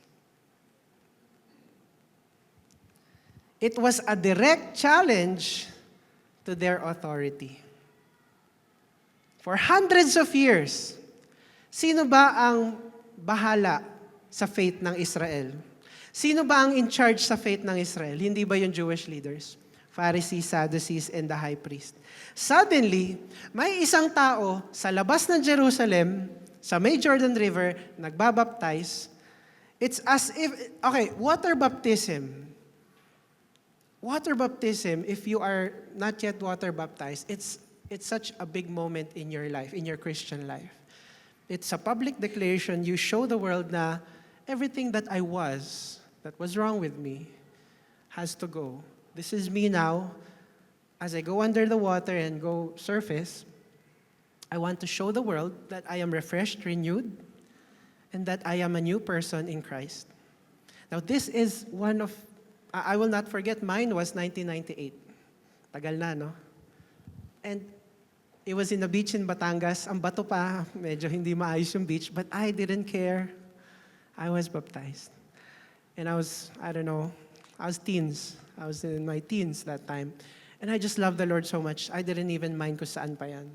[SPEAKER 3] It was a direct challenge to their authority. For hundreds of years, sino ba ang bahala sa faith ng Israel? Sino ba ang in charge sa faith ng Israel? Hindi ba yung Jewish leaders? Pharisees, Sadducees, and the high priest. Suddenly, may isang tao sa labas ng Jerusalem, sa may Jordan River, nagbabaptize, It's as if, okay, water baptism. Water baptism, if you are not yet water baptized, it's such a big moment in your life, in your Christian life. It's a public declaration. You show the world na everything that I was, that was wrong with me, has to go. This is me now. As I go under the water and go surface, I want to show the world that I am refreshed, renewed, and that I am a new person in Christ. Now, this is one of, I will not forget, mine was 1998. Tagal na, no? And it was in a beach in Batangas. Ang bato pa, medyo hindi maayos yung beach, but I didn't care. I was baptized. And I was, I was teens. I was in my teens that time. And I just loved the Lord so much, I didn't even mind kung saan pa yan.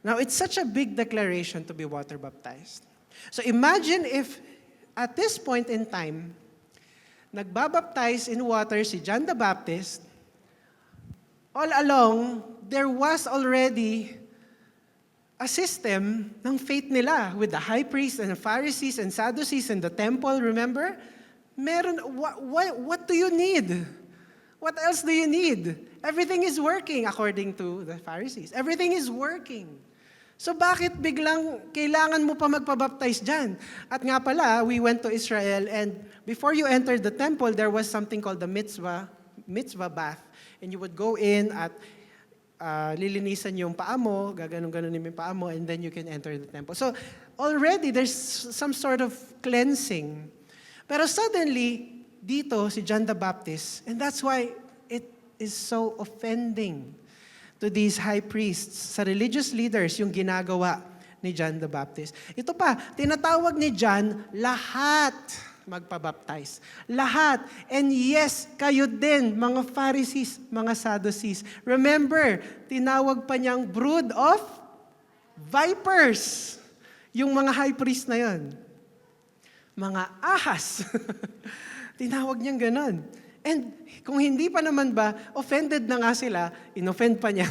[SPEAKER 3] Now, it's such a big declaration to be water baptized. So imagine if, at this point in time, nagbabaptize in water si John the Baptist, all along, there was already a system ng faith nila with the high priests and the Pharisees and Sadducees in the temple, remember? Meron, what do you need? What else do you need? Everything is working according to the Pharisees. Everything is working. So bakit biglang kailangan mo pa magpabaptize dyan? At nga pala, we went to Israel and before you entered the temple, there was something called the mitzvah bath. And you would go in at lilinisan yung paa mo, gaganon-ganon yung paa mo, and then you can enter the temple. So already, there's some sort of cleansing. Pero suddenly, dito si John the Baptist, and that's why it is so offending to these high priests, sa religious leaders, yung ginagawa ni John the Baptist. Ito pa, tinatawag ni John, lahat magpabaptize. Lahat. And yes, kayo din, mga Pharisees, mga Sadducees. Remember, tinawag pa niyang brood of vipers. Yung mga high priest na yon. Mga ahas. Tinawag niyang ganon. And kung hindi pa naman ba, offended na nga sila, inoffend pa niya.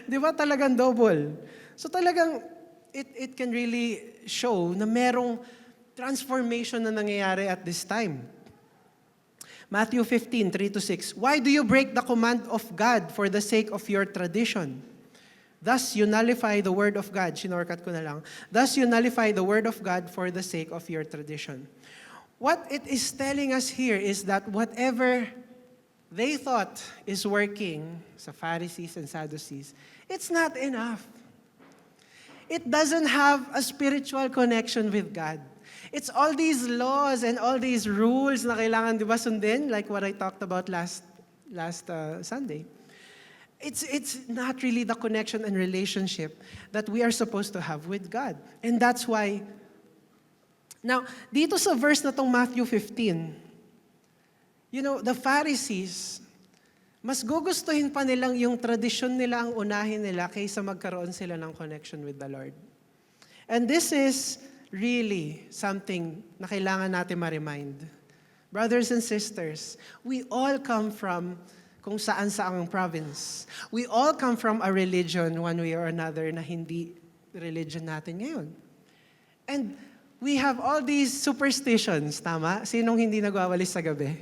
[SPEAKER 3] Di ba talagang double? So talagang, it can really show na merong transformation na nangyayari at this time. Matthew 15, 3-6. Why do you break the command of God for the sake of your tradition? Thus you nullify the word of God. Sinorkat ko na lang. Thus you nullify the word of God for the sake of your tradition. What it is telling us here is that whatever they thought is working sa Pharisees and Sadducees, it's not enough. It doesn't have a spiritual connection with God. It's all these laws and all these rules na kailangan, di ba, sundin, like what I talked about last Sunday. It's not really the connection and relationship that we are supposed to have with God. And that's why, now, dito sa verse na tong Matthew 15, the Pharisees, mas gugustuhin pa nilang yung tradisyon nila ang unahin nila kaysa magkaroon sila ng connection with the Lord. And this is really something na kailangan natin ma-remind. Brothers and sisters, we all come from kung saan-saang province. We all come from a religion one way or another na hindi religion natin ngayon. And we have all these superstitions, tama? Sinong hindi nagwawalis sa gabi?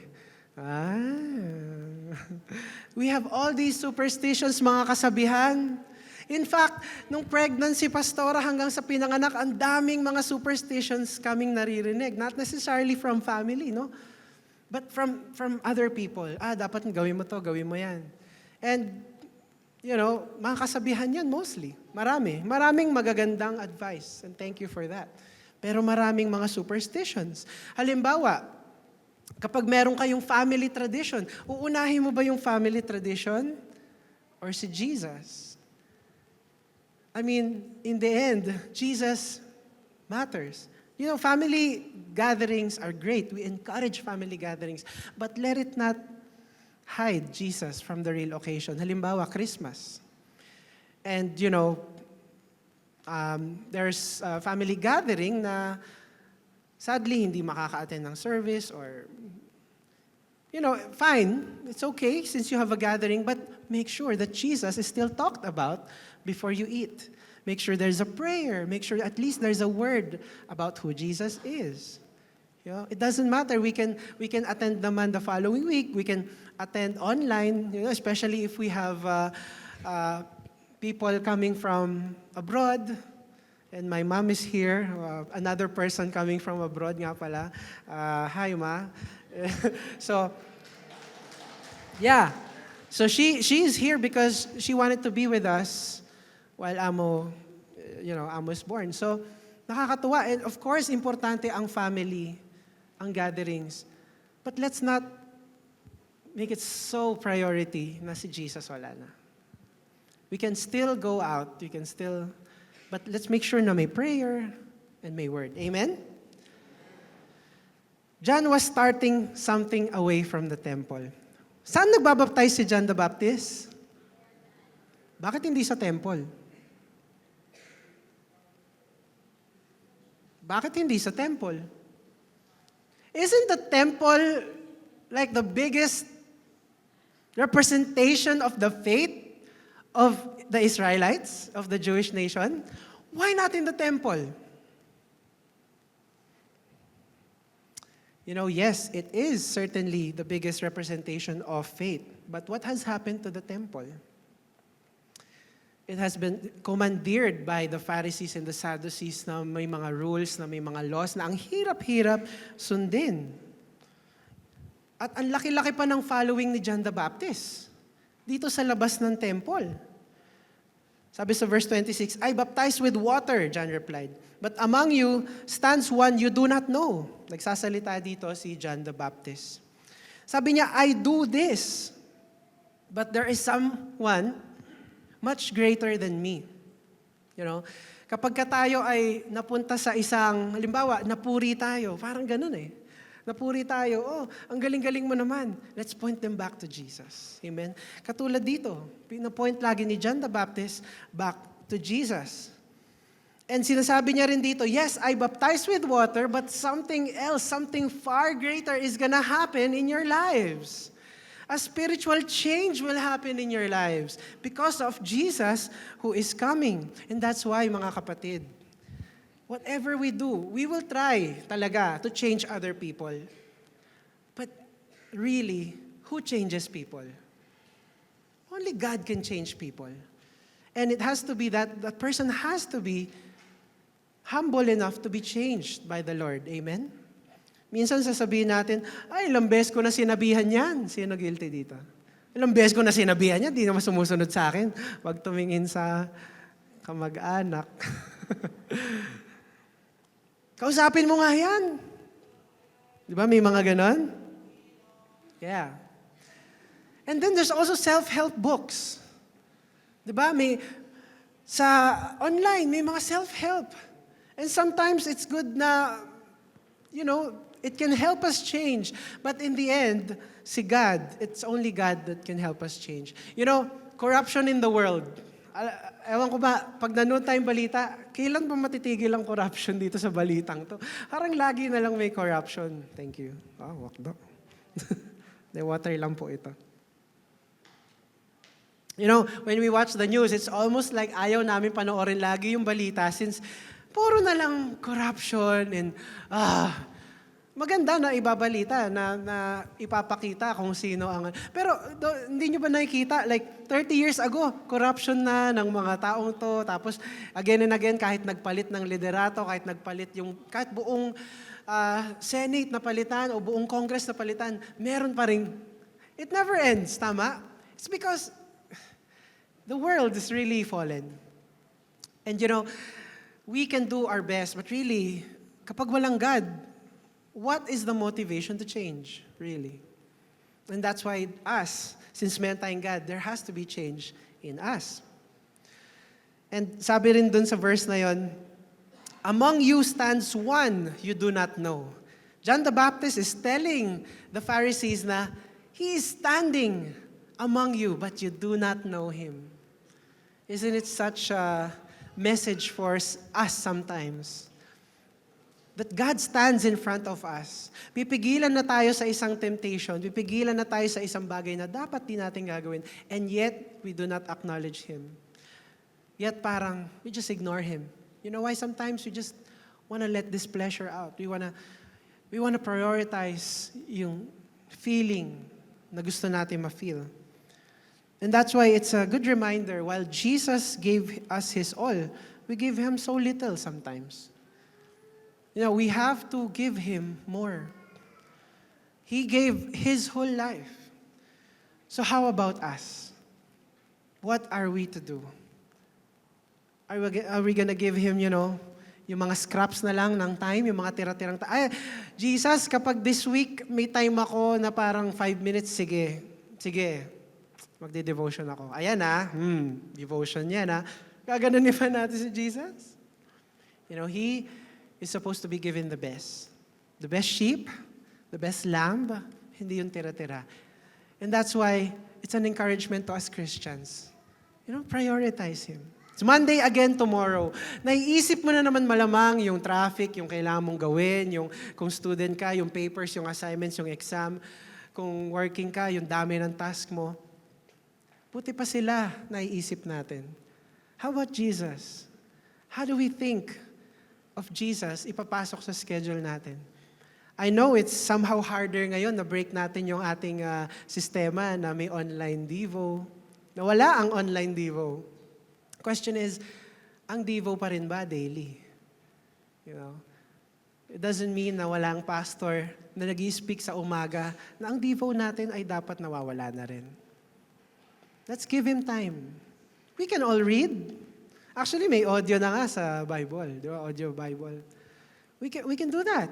[SPEAKER 3] We have all these superstitions, mga kasabihan. In fact, nung pregnancy pastora hanggang sa pinanganak, ang daming mga superstitions kaming naririnig. Not necessarily from family, no? But from other people. Dapat gawin mo to, gawin mo yan. And, mga kasabihan yan mostly. Maraming magagandang advice. And thank you for that. Pero maraming mga superstitions. Halimbawa, kapag meron kayong family tradition, uunahin mo ba yung family tradition or si Jesus? I mean, in the end, Jesus matters. Family gatherings are great. We encourage family gatherings. But let it not hide Jesus from the real occasion. Halimbawa, Christmas. And, there's a family gathering na sadly hindi makaka-attend ng service or, fine, it's okay since you have a gathering, but make sure that Jesus is still talked about before you eat. Make sure there's a prayer. Make sure at least there's a word about who Jesus is. You know, it doesn't matter. We can attend naman the following week. We can attend online, especially if we have people coming from abroad. And my mom is here. Another person coming from abroad nga pala. Hi, Ma. So, yeah. So she is here because she wanted to be with us while Amo is born. So, nakakatuwa. And of course, importante ang family, ang gatherings. But let's not make it so priority na si Jesus wala na. We can still go out. But let's make sure na may prayer and may word. Amen? John was starting something away from the temple. Saan nagbabaptize si John the Baptist? Bakit hindi sa temple? Bakit hindi sa temple? Isn't the temple like the biggest representation of the faith of the Israelites, of the Jewish nation? Why not in the temple? Yes, it is certainly the biggest representation of faith. But what has happened to the temple? It has been commandeered by the Pharisees and the Sadducees na may mga rules, na may mga laws, na ang hirap-hirap sundin. At ang laki-laki pa ng following ni John the Baptist dito sa labas ng temple. Sabi sa verse 26, I baptize with water, John replied. But among you stands one you do not know. Nagsasalita dito si John the Baptist. Sabi niya, I do this, but there is someone much greater than me. Kapag tayo ay napunta sa isang, halimbawa, napuri tayo, parang ganun eh. Napuri tayo, ang galing-galing mo naman. Let's point them back to Jesus. Amen? Katulad dito, pinapoint lagi ni John the Baptist back to Jesus. And sinasabi niya rin dito, yes, I baptize with water, but something else, something far greater is gonna happen in your lives. A spiritual change will happen in your lives because of Jesus who is coming. And that's why, mga kapatid, whatever we do, we will try talaga to change other people. But really, who changes people? Only God can change people. And it has to be that person has to be humble enough to be changed by the Lord. Amen? Minsan sasabihin natin, ay, ilang beses ko na sinabihan yan. Sino guilty dito? Ilang beses ko na sinabihan yan, di naman sumusunod sa akin. Huwag tumingin sa kamag-anak. Kausapin mo nga yan. Di ba, may mga ganon? Yeah. And then there's also self-help books. Di ba, sa online, may mga self-help. And sometimes it's good na, it can help us change. But in the end, si God, it's only God that can help us change. Corruption in the world. Ewan ko ba, pag nanood tayong balita, kailan ba matitigil ang corruption dito sa balitang to? Parang lagi na lang may corruption. Thank you. Wakdo. The water lang po ito. When we watch the news, it's almost like ayaw namin panoorin lagi yung balita since puro na lang corruption and maganda na ibabalita, na ipapakita kung sino ang... Pero hindi nyo ba nakikita, like 30 years ago, corruption na ng mga taong to. Tapos again and again, kahit nagpalit ng liderato, kahit buong Senate na palitan o buong Congress na palitan, meron pa rin. It never ends, tama? It's because the world is really fallen. And we can do our best, but really, kapag walang God, what is the motivation to change, really? And that's why us, since meron tayong God, there has to be change in us. And sabi rin dun sa verse na yon, among you stands one you do not know. John the Baptist is telling the Pharisees na he is standing among you, but you do not know him. Isn't it such a message for us sometimes? That God stands in front of us. Pipigilan na tayo sa isang temptation, pipigilan na tayo sa isang bagay na dapat di natin gagawin, and yet we do not acknowledge Him. Yet parang, we just ignore Him. You know why? Sometimes we just want to let this pleasure out. We want to prioritize yung feeling na gusto natin ma-feel. And that's why it's a good reminder, while Jesus gave us His all, we give Him so little sometimes. You know, we have to give Him more. He gave His whole life. So how about us? What are we to do? Are we gonna give Him, yung mga scraps na lang ng time, yung mga tira-tirang time? Ay, Jesus, kapag this week may time ako na parang 5 minutes, sige, magde-devotion ako. Ayan devotion yan Gaganunin pa natin si Jesus? He is supposed to be given the best. The best sheep, the best lamb, hindi yung tira-tira. And that's why it's an encouragement to us Christians. Prioritize Him. It's Monday again tomorrow. Naiisip mo na naman malamang yung traffic, yung kailangan mong gawin, yung kung student ka, yung papers, yung assignments, yung exam, kung working ka, yung dami ng task mo. Buti pa sila naiisip natin. How about Jesus? How do we think of Jesus ipapasok sa schedule natin? I know it's somehow harder ngayon na break natin yung ating sistema na may online Devo. Nawala ang online Devo. Question is, ang Devo pa rin ba daily? It doesn't mean na walang pastor na nag-i-speak sa umaga na ang Devo natin ay dapat nawawala na rin. Let's give Him time. We can all read. Actually, may audio na nga sa Bible. Di ba? Audio Bible. We can do that.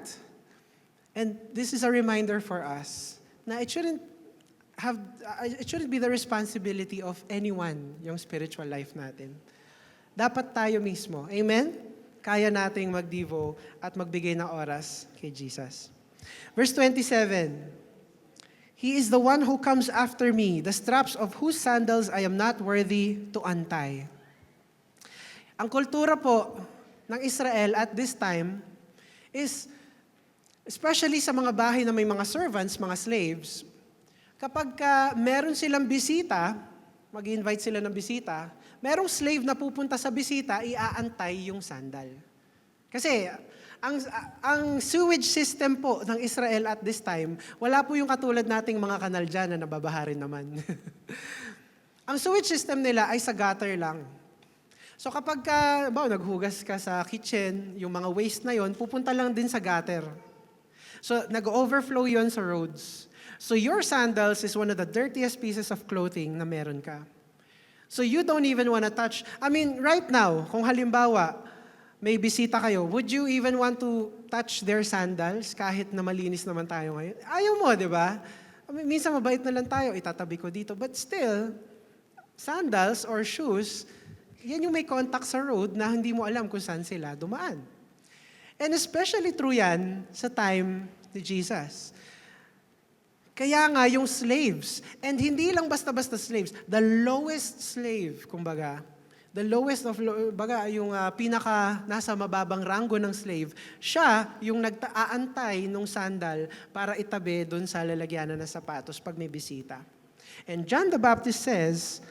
[SPEAKER 3] And this is a reminder for us na it shouldn't be the responsibility of anyone yung spiritual life natin. Dapat tayo mismo. Amen? Kaya nating mag-devo at magbigay ng oras kay Jesus. Verse 27, He is the one who comes after me, the straps of whose sandals I am not worthy to untie. Ang kultura po ng Israel at this time is, especially sa mga bahay na may mga servants, mga slaves, kapag meron silang bisita, mag-invite sila ng bisita, merong slave na pupunta sa bisita, iaantay yung sandal. Kasi ang sewage system po ng Israel at this time, wala po yung katulad nating mga kanal dyan na nababaharin naman. Ang sewage system nila ay sa gutter lang. So kapag naghugas ka sa kitchen, yung mga waste na yon pupunta lang din sa gutter. So nag-overflow yon sa roads. So your sandals is one of the dirtiest pieces of clothing na meron ka. So you don't even want to touch. Right now, kung halimbawa, may bisita kayo, would you even want to touch their sandals kahit na malinis naman tayo ngayon? Ayaw mo, di ba? Minsan mabait na lang tayo, itatabi ko dito. But still, sandals or shoes, yan yung may contact sa road na hindi mo alam kung saan sila dumaan. And especially true yan sa time ni Jesus. Kaya nga yung slaves, and hindi lang basta-basta slaves, the lowest slave, kumbaga, the lowest of, yung pinaka nasa mababang ranggo ng slave, siya yung nag-aantay ng sandal para itabi doon sa lalagyanan ng sapatos pag may bisita. And John the Baptist says,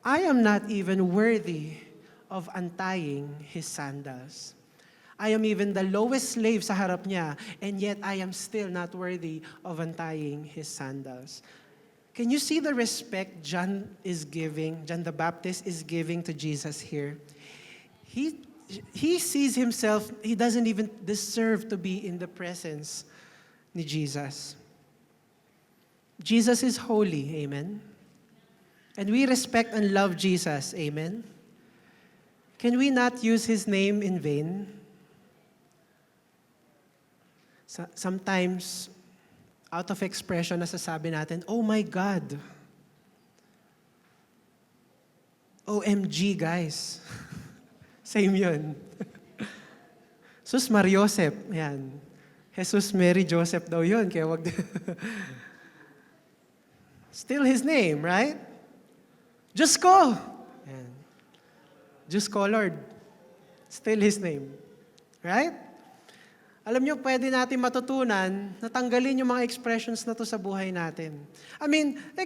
[SPEAKER 3] I am not even worthy of untying his sandals. I am even the lowest slave sa harap niya, and yet I am still not worthy of untying his sandals. Can you see the respect John the Baptist is giving to Jesus here? He sees himself, he doesn't even deserve to be in the presence ni Jesus. Jesus is holy, amen? And we respect and love Jesus, amen? Can we not use His name in vain? Sometimes, out of expression, nasasabi natin, oh my God. OMG, guys. Same yun. Sus Mariosep, yan. Jesus Mary Joseph daw yun, kaya wag... Still His name, right? Diyos ko! Yan. Diyos ko, Lord. Still His name. Right? Alam niyo, pwede natin matutunan na tanggalin yung mga expressions na to sa buhay natin.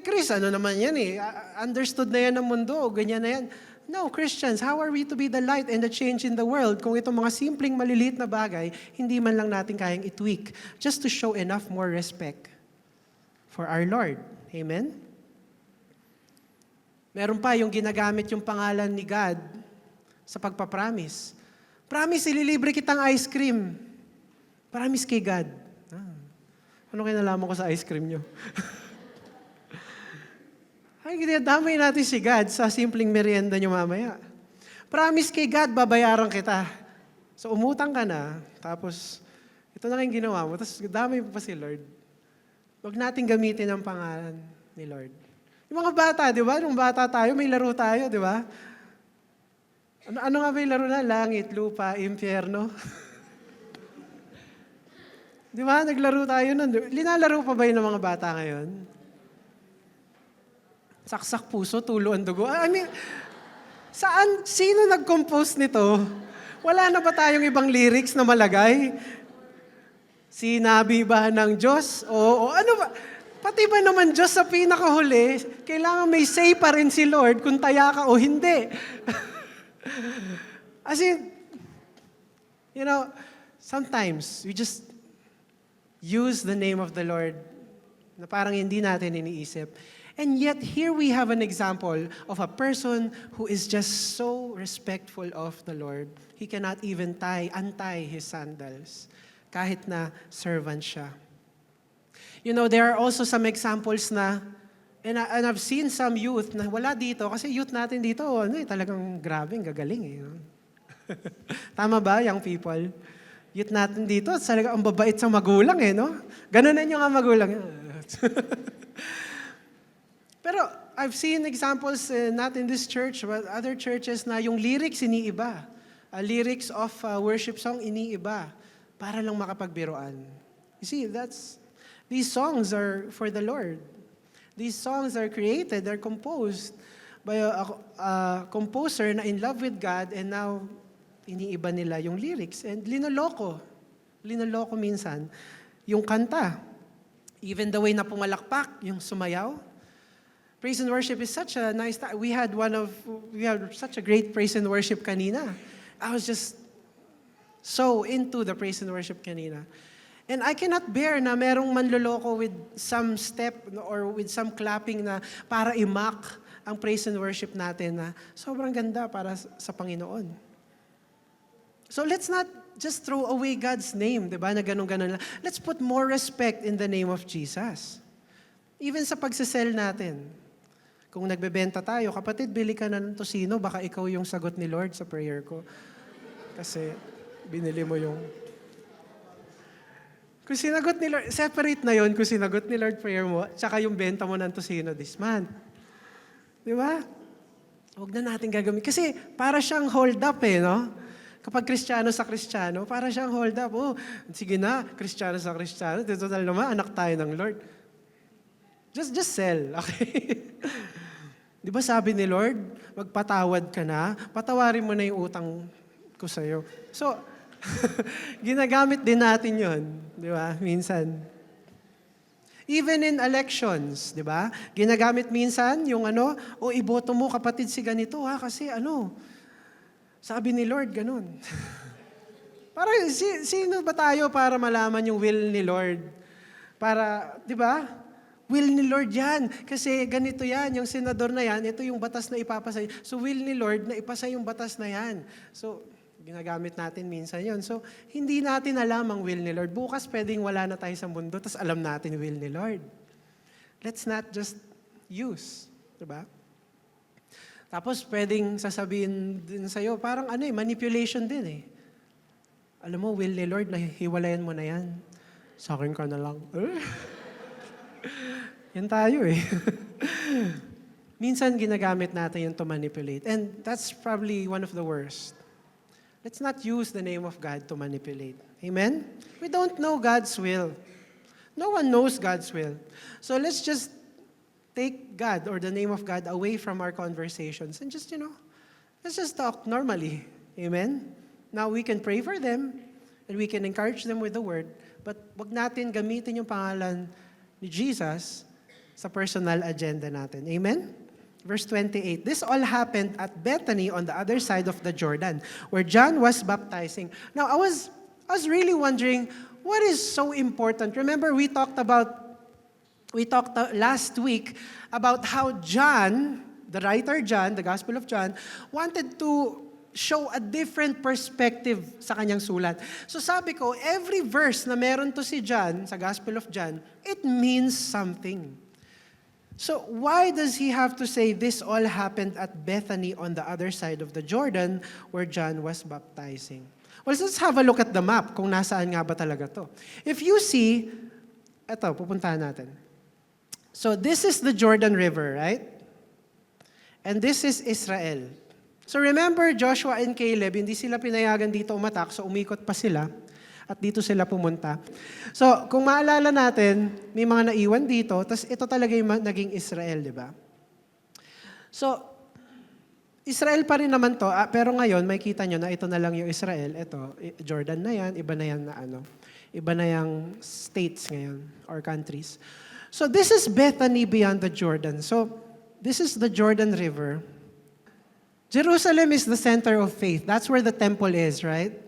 [SPEAKER 3] Chris, ano naman yan eh? Understood na yan ng mundo, ganyan na yan. No, Christians, how are we to be the light and the change in the world kung itong mga simpleng maliliit na bagay, hindi man lang natin kayang itweak just to show enough more respect for our Lord. Amen? Meron pa yung ginagamit yung pangalan ni God sa pagpapromise. Promise, ililibre kitang ice cream. Promise kay God. Ano kinalaman ko sa ice cream nyo? Ay, damay natin si God sa simpleng merienda nyo mamaya. Promise kay God, babayaran kita. So, umutang ka na, tapos, ito na lang yung ginawa mo, tapos damay pa si Lord. Huwag natin gamitin ang pangalan ni Lord. Yung mga bata, di ba? Nung bata tayo, may laro tayo, di ba? Ano nga ba yung laro na? Langit, lupa, impyerno. Di ba? Naglaro tayo nun. Linalaro pa ba yun ng mga bata ngayon? Saksak puso, tulo ang dugo. I mean, sino nag-compose nito? Wala na ba tayong ibang lyrics na malagay? Sinabi ba ng Diyos? O ano ba? Pati ba naman Diyos sa pinakahuli, kailangan may say pa rin si Lord kung taya ka o hindi. As in, sometimes we just use the name of the Lord na parang hindi natin iniisip. And yet, here we have an example of a person who is just so respectful of the Lord. He cannot even untie his sandals, kahit na servant siya. There are also some examples na, and I've seen some youth na wala dito, kasi youth natin dito, talagang grabe, gagaling. Tama ba, young people? Youth natin dito, talaga ang babait sa magulang, no? Ganun na yung magulang. Pero I've seen examples, not in this church, but other churches na yung lyrics iniiba. Lyrics of worship song iniiba para lang makapagbiroan. You see, these songs are for the Lord. These songs are created, they're composed by a composer na in love with God, and now iniiba nila yung lyrics. And linoloko minsan yung kanta. Even the way na pumalakpak, yung sumayaw. Praise and worship is such a nice time. We had such a great praise and worship kanina. I was just so into the praise and worship kanina. And I cannot bear na merong manloloko with some step or with some clapping na para i-mock ang praise and worship natin na sobrang ganda para sa Panginoon. So let's not just throw away God's name, di ba, na ganun-ganun lang. Let's put more respect in the name of Jesus. Even sa pagsisell natin. Kung nagbebenta tayo, kapatid, bili ka na ng tosino, baka ikaw yung sagot ni Lord sa prayer ko. Kasi binili mo yung... Kung sinagot ni Lord, separate na yon kung sinagot ni Lord prayer mo, tsaka yung benta mo ng tosino this month. Di ba? Huwag na natin gagawin. Kasi para siyang hold up no? Kapag Kristiyano sa Kristiyano, para siyang hold up. Oh, sige na, Kristiyano sa Kristiyano, total naman, anak tayo ng Lord. Just sell, okay? Di ba sabi ni Lord, magpatawad ka na, patawarin mo na yung utang ko sa'yo. So, ginagamit din natin yon, di ba? Minsan. Even in elections, di ba? Ginagamit minsan yung iboto mo kapatid si ganito kasi sabi ni Lord, ganun. Para, sino ba tayo para malaman yung will ni Lord? Para, di ba? Will ni Lord yan. Kasi ganito yan, yung senador na yan, ito yung batas na ipapasa. So will ni Lord na ipasa yung batas na yan. So, ginagamit natin minsan yon. So, hindi natin alam ang will ni Lord. Bukas pwedeng wala na tayo sa mundo, tapos alam natin will ni Lord. Let's not just use. Diba? Tapos pwedeng sasabihin din sa'yo, parang manipulation din Alam mo, will ni Lord, nahiwalayan mo na yan. Sa akin ka na lang. Yan tayo Minsan ginagamit natin yung to manipulate. And that's probably one of the worst. Let's not use the name of God to manipulate. Amen? We don't know God's will. No one knows God's will. So let's just take God or the name of God away from our conversations and just, let's just talk normally. Amen? Now we can pray for them and we can encourage them with the word, but wag natin gamitin yung pangalan ni Jesus sa personal agenda natin. Amen? Verse 28, this all happened at Bethany on the other side of the Jordan, where John was baptizing. Now, I was really wondering, what is so important? Remember, we talked last week about how John, the writer John, the Gospel of John, wanted to show a different perspective sa kanyang sulat. So sabi ko, every verse na meron to si John, sa Gospel of John, it means something. So why does he have to say this all happened at Bethany on the other side of the Jordan where John was baptizing? Well, let's have a look at the map kung nasaan nga ba talaga to. If you see, eto, pupuntahan natin. So this is the Jordan River, right? And this is Israel. So remember, Joshua and Caleb, hindi sila pinayagan dito umatak, so umikot pa sila. At dito sila pumunta. So, kung maalala natin, may mga naiwan dito, tas ito talaga yung naging Israel, di ba? So, Israel pa rin naman to, pero ngayon, may kita nyo na ito na lang yung Israel. Ito, Jordan na yan, iba na yan na iba na yung states ngayon, or countries. So, this is Bethany beyond the Jordan. So, this is the Jordan River. Jerusalem is the center of faith. That's where the temple is, right?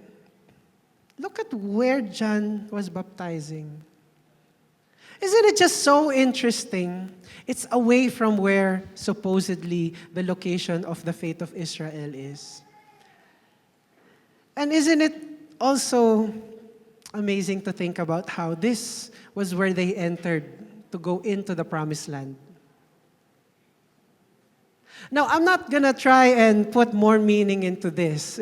[SPEAKER 3] Look at where John was baptizing. Isn't it just so interesting? It's away from where supposedly the location of the faith of Israel is. And isn't it also amazing to think about how this was where they entered to go into the promised land? Now, I'm not gonna try and put more meaning into this.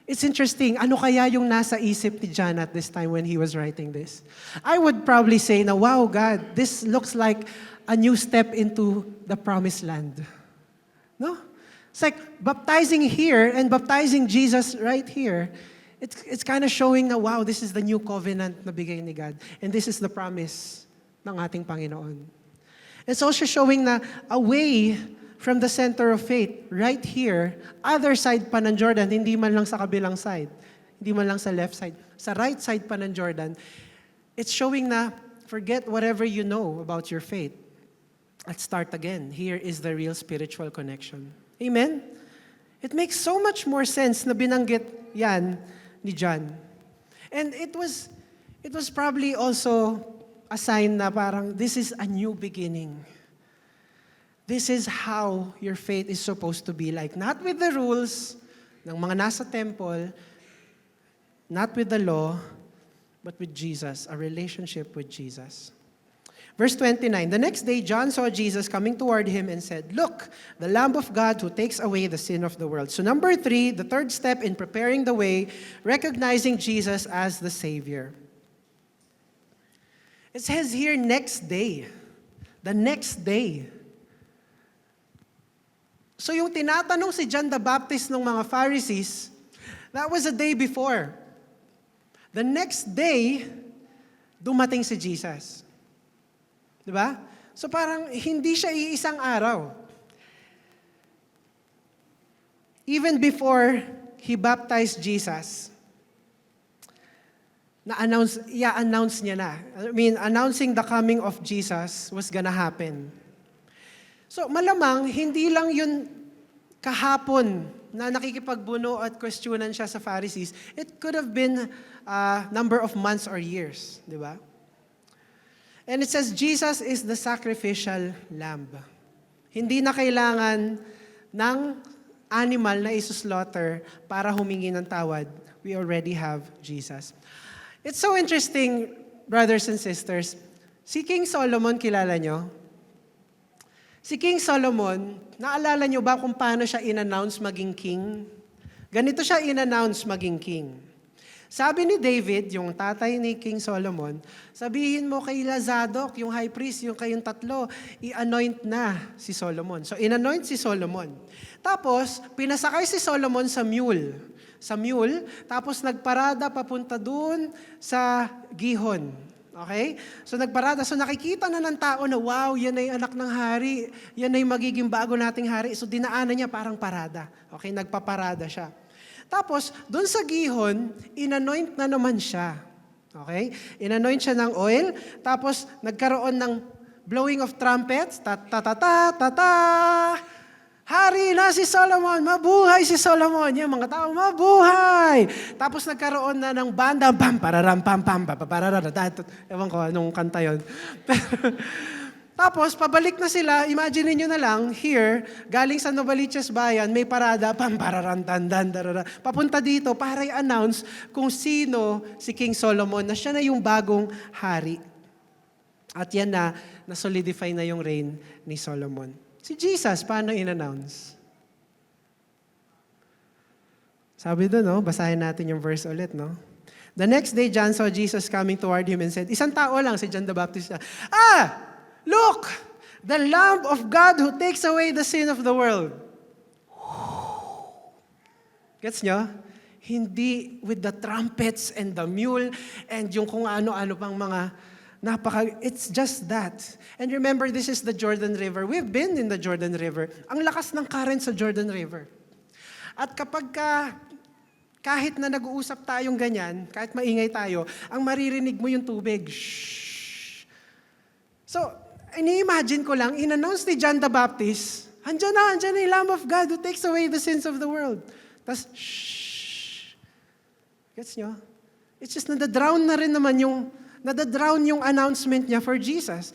[SPEAKER 3] It's interesting, ano kaya yung nasa isip ni John at this time when he was writing this? I would probably say na, wow, God, this looks like a new step into the promised land. No? It's like baptizing here and baptizing Jesus right here. It's kind of showing na, wow, this is the new covenant na bigay ni God. And this is the promise ng ating Panginoon. It's also showing na away from the center of faith, right here, other side pa ng Jordan, hindi man lang sa kabilang side, hindi man lang sa left side, sa right side pa ng Jordan, it's showing na forget whatever you know about your faith. Let's start again. Here is the real spiritual connection. Amen? It makes so much more sense na binanggit yan ni John. And it was probably also a sign na parang this is a new beginning. This is how your faith is supposed to be like. Not with the rules ng mga nasa temple, not with the law, but with Jesus, a relationship with Jesus. Verse 29, the next day John saw Jesus coming toward him and said, "Look, the Lamb of God who takes away the sin of the world." So number 3, the third step in preparing the way, recognizing Jesus as the Savior. It says here, next day. The next day. So yung tinatanong si John the Baptist ng mga Pharisees, that was a day before. The next day, dumating si Jesus. Diba? So parang hindi siya iisang araw. Even before he baptized Jesus, i-announce niya na. I mean, announcing the coming of Jesus was gonna happen. So malamang, hindi lang yun kahapon na nakikipagbuno at questionan siya sa Pharisees. It could have been a number of months or years, di ba? And it says, Jesus is the sacrificial lamb. Hindi na kailangan ng animal na isuslaughter para humingi ng tawad. We already have Jesus. It's so interesting, brothers and sisters. Si King Solomon, kilala nyo? Si King Solomon, naalala nyo ba kung paano siya in-announce maging king? Ganito siya in-announce maging king. Sabi ni David, yung tatay ni King Solomon, sabihin mo kay Zadok, yung high priest, yung kayong tatlo, i-anoint na si Solomon. So, in-anoint si Solomon. Tapos, pinasakay si Solomon sa mule. Tapos nagparada papunta dun sa Gihon. Okay? So nagparada. So nakikita na ng tao na, wow, yan ay anak ng hari. Yan ay magiging bago nating hari. So dinaanan niya parang parada. Okay? Nagpaparada siya. Tapos, doon sa Gihon, inanoint na naman siya. Okay? Inanoint siya ng oil. Tapos, nagkaroon ng blowing of trumpets, ta-ta-ta-ta-ta-ta, hari na si Solomon, mabuhay si Solomon. Yung mga tao, mabuhay! Tapos nagkaroon na ng banda, pam, pararam, pam, pam, papararara, ewan ko anong kanta yun. Tapos, pabalik na sila, imagine niyo na lang, here, galing sa Novaliches Bayan, may parada, pam, pararan, dandan, darara. Papunta dito para i-announce kung sino si King Solomon, na siya na yung bagong hari. At yan na, na-solidify na yung reign ni Solomon. Si Jesus, paano in-announce? Sabi doon, no? Basahin natin yung verse ulit, no? The next day, John saw Jesus coming toward him and said, isang tao lang, si John the Baptist. Look! The Lamb of God who takes away the sin of the world. Gets nyo? Hindi with the trumpets and the mule and yung kung ano-ano pang mga it's just that. And remember, this is the Jordan River. We've been in the Jordan River. Ang lakas ng current sa Jordan River. At kapag kahit na nag-uusap tayong ganyan, kahit maingay tayo, ang maririnig mo yung tubig. Shhh. So, ini-imagine ko lang, in-announce ni John the Baptist, andyan na yung Lamb of God who takes away the sins of the world. Tapos, shhh. Gets nyo? It's just nadadrown na rin naman yung announcement niya for Jesus.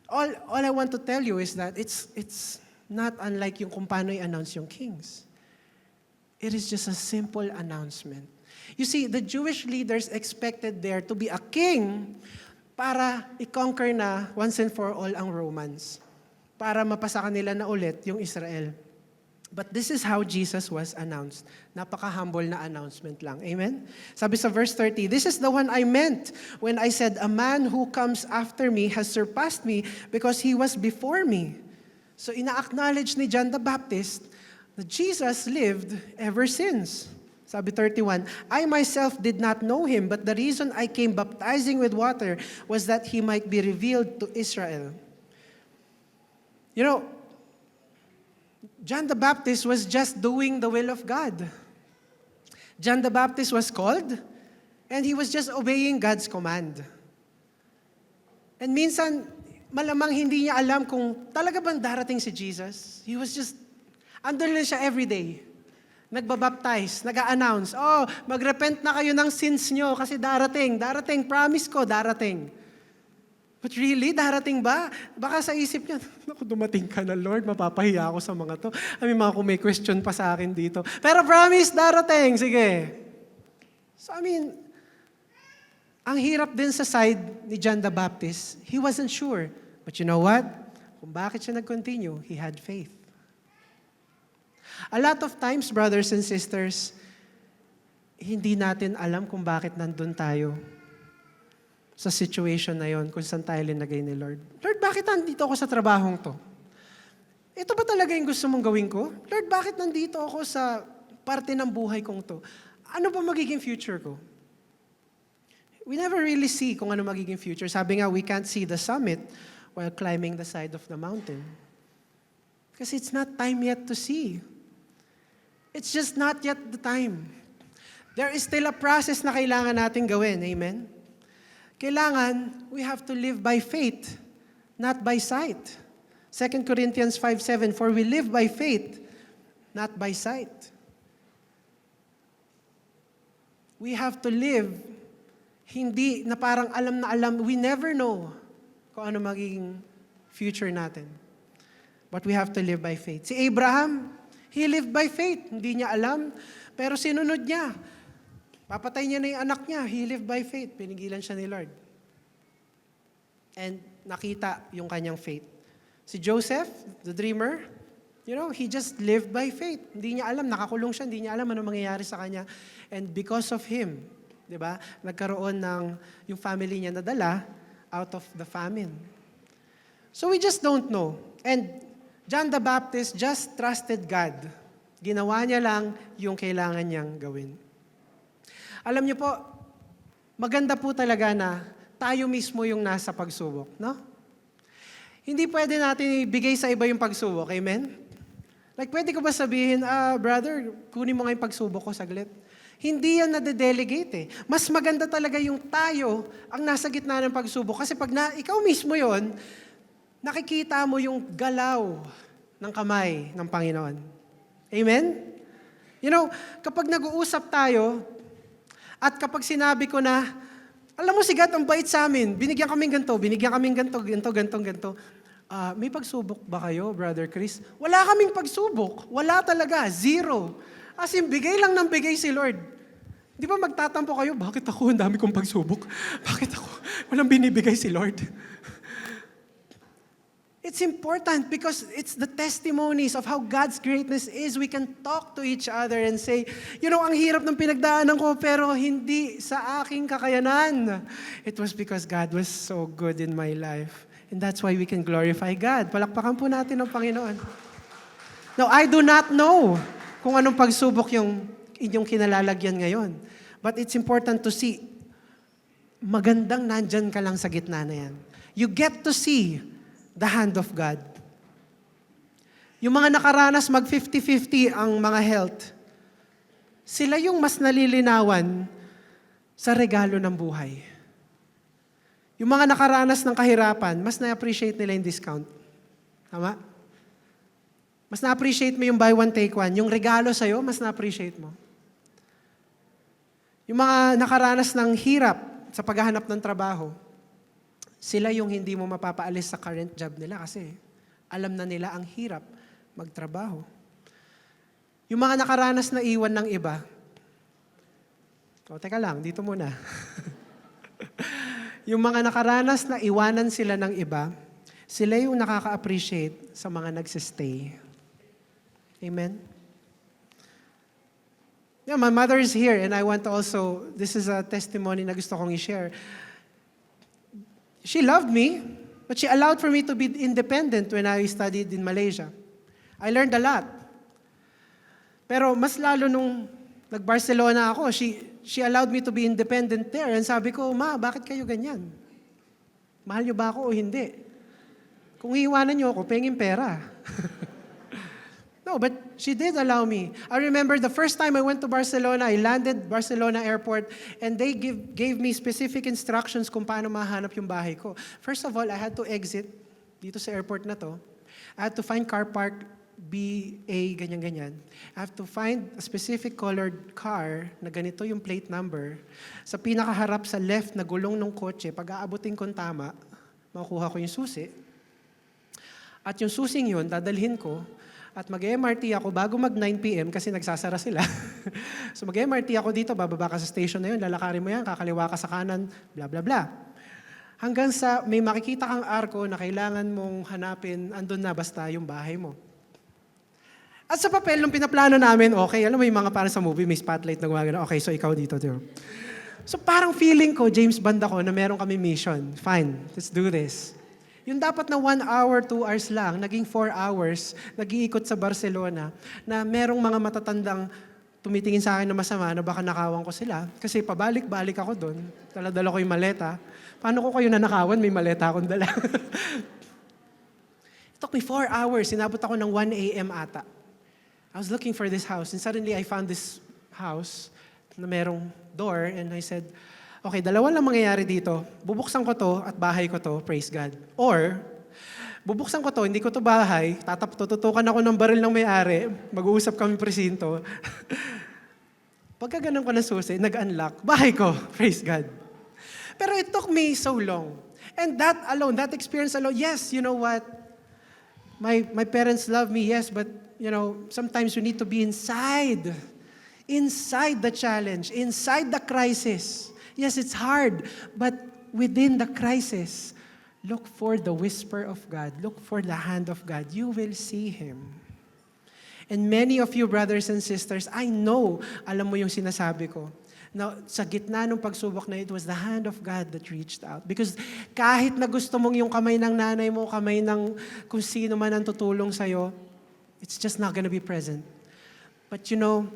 [SPEAKER 3] All I want to tell you is that it's not unlike yung kung paano i-announce yung kings. It is just a simple announcement. You see, the Jewish leaders expected there to be a king para i-conquer na once and for all ang Romans. Para mapasa kanila na ulit yung Israel. But this is how Jesus was announced. Napaka-humble na announcement lang. Amen? Sabi sa verse 30, this is the one I meant when I said, a man who comes after me has surpassed me because he was before me. So ina-acknowledge ni John the Baptist that Jesus lived ever since. Sabi 31, I myself did not know him, but the reason I came baptizing with water was that he might be revealed to Israel. You know, John the Baptist was just doing the will of God. John the Baptist was called, and he was just obeying God's command. And minsan, malamang hindi niya alam kung talaga bang darating si Jesus. He was just, andun lang siya every day. Nagbabaptize, nag-a-announce, magrepent na kayo ng sins nyo kasi darating, promise ko, darating. But really, darating ba? Baka sa isip niya, naku, dumating ka na, Lord, mapapahiya ako sa mga to. Mga kung may question pa sa akin dito. Pero promise, darating, sige. So ang hirap din sa side ni John the Baptist, he wasn't sure. But you know what? Kung bakit siya nag-continue, he had faith. A lot of times, brothers and sisters, hindi natin alam kung bakit nandun tayo sa situation na yon, kung saan tayo linagay ni Lord. Lord, bakit nandito ako sa trabahong to? Ito ba talaga yung gusto mong gawin ko? Lord, bakit nandito ako sa parte ng buhay kong to? Ano ba magiging future ko? We never really see kung ano magiging future. Sabi nga, we can't see the summit while climbing the side of the mountain. Because it's not time yet to see. It's just not yet the time. There is still a process na kailangan natin gawin. Amen? Kailangan, we have to live by faith, not by sight. 2 Corinthians 5:7, for we live by faith, not by sight. We have to live, hindi na parang alam na alam, we never know kung ano magiging future natin. But we have to live by faith. Si Abraham, he lived by faith. Hindi niya alam, pero sinunod niya. Papatay niya na yung anak niya. He lived by faith. Pinigilan siya ni Lord. And nakita yung kanyang faith. Si Joseph, the dreamer, he just lived by faith. Hindi niya alam, nakakulong siya, hindi niya alam ano mangyayari sa kanya. And because of him, di ba, nagkaroon ng yung family niya nadala out of the famine. So we just don't know. And John the Baptist just trusted God. Ginawa niya lang yung kailangan niyang gawin. Alam niyo po, maganda po talaga na tayo mismo yung nasa pagsubok, no? Hindi pwede natin ibigay sa iba yung pagsubok, amen? Like, pwede ko ba sabihin, brother, kunin mo nga yung pagsubok ko saglit? Hindi yan nade-delegate eh. Mas maganda talaga yung tayo ang nasa gitna ng pagsubok. Kasi pag ikaw mismo yon, nakikita mo yung galaw ng kamay ng Panginoon. Amen? You know, kapag nag-uusap tayo, at kapag sinabi ko na, alam mo si God, ang bait sa amin, binigyan kaming ganito, ganito. May pagsubok ba kayo, Brother Chris? Wala kaming pagsubok. Wala talaga. Zero. As in, bigay lang ng bigay si Lord. Di ba magtatampo kayo, bakit ako? Ang dami kong pagsubok. Bakit ako? Walang binibigay si Lord. It's important because it's the testimonies of how God's greatness is. We can talk to each other and say, you know, ang hirap ng pinagdaanan ko, pero hindi sa aking kakayanan. It was because God was so good in my life. And that's why we can glorify God. Palakpakan po natin ang Panginoon. Now, I do not know kung anong pagsubok yung inyong kinalalagyan ngayon. But it's important to see, magandang nandyan ka lang sa gitna na yan. You get to see the hand of God. Yung mga nakaranas mag 50-50 ang mga health, sila yung mas nalilinawan sa regalo ng buhay. Yung mga nakaranas ng kahirapan, mas na-appreciate nila yung discount. Tama? Mas na-appreciate mo yung buy one, take one. Yung regalo sa'yo, mas na-appreciate mo. Yung mga nakaranas ng hirap sa paghahanap ng trabaho, sila yung hindi mo mapapaalis sa current job nila kasi alam na nila ang hirap magtrabaho. Yung mga nakaranas na iwan ng iba, teka lang, dito muna. Yung mga nakaranas na iwanan sila ng iba, sila yung nakaka-appreciate sa mga nagsistay. Amen? Yeah, my mother is here and I want to also, this is a testimony na gusto kong i-share. She loved me, but she allowed for me to be independent when I studied in Malaysia. I learned a lot. Pero mas lalo nung nag-Barcelona ako, she allowed me to be independent there. And sabi ko, Ma, bakit kayo ganyan? Mahal niyo ba ako o hindi? Kung iiwanan niyo ako, pengin pera. No, but she did allow me. I remember the first time I went to Barcelona, I landed Barcelona Airport, and they gave me specific instructions kung paano mahanap yung bahay ko. First of all, I had to exit dito sa airport na to. I had to find car park BA, ganyan-ganyan. I have to find a specific colored car na ganito yung plate number. Sa pinakaharap sa left na gulong ng kotse, pag aabutin kong tama, makukuha ko yung susi. At yung susing yun, dadalhin ko, at mag-MRT ako bago mag 9 p.m. kasi nagsasara sila. So mag-MRT ako dito, bababa ka sa station na yun, lalakarin mo yan, kakaliwa ka sa kanan, bla bla bla. Hanggang sa may makikita kang arko na kailangan mong hanapin, andun na basta yung bahay mo. At sa papel, nung pinaplano namin, okay, alam mo yung mga parang sa movie, may spotlight na gumagana, okay, so ikaw dito. So parang feeling ko, James Bond ako, na meron kami mission. Fine, let's do this. Yung dapat na 1 hour, 2 hours lang, naging 4 hours, nag-iikot sa Barcelona, na merong mga matatandang tumitingin sa akin na masama, na baka nakawan ko sila. Kasi pabalik-balik ako doon, dala-dala ko yung maleta. Paano ko kayo nanakawan? May maleta akong dala. It took me 4 hours, sinabot ako ng 1 a.m. ata. I was looking for this house, and suddenly I found this house na merong door, and I said, okay, dalawa lang mangyayari dito. Bubuksan ko to at bahay ko to, praise God. Or, bubuksan ko to, hindi ko to bahay, tututukan ako ng baril ng may-ari, mag-uusap kami presinto. Pagka ganun ko na susi, nag-unlock, bahay ko, praise God. Pero it took me so long. And that alone, that experience alone, yes, you know what? My parents love me, yes, but you know, sometimes you need to be inside the challenge, inside the crisis. Yes, it's hard, but within the crisis, look for the whisper of God. Look for the hand of God. You will see Him. And many of you, brothers and sisters, I know, alam mo yung sinasabi ko, na sa gitna ng pagsubok na it was the hand of God that reached out. Because kahit na gusto mong yung kamay ng nanay mo, kamay ng kung sino man ang tutulong sa'yo, it's just not gonna be present. But you know,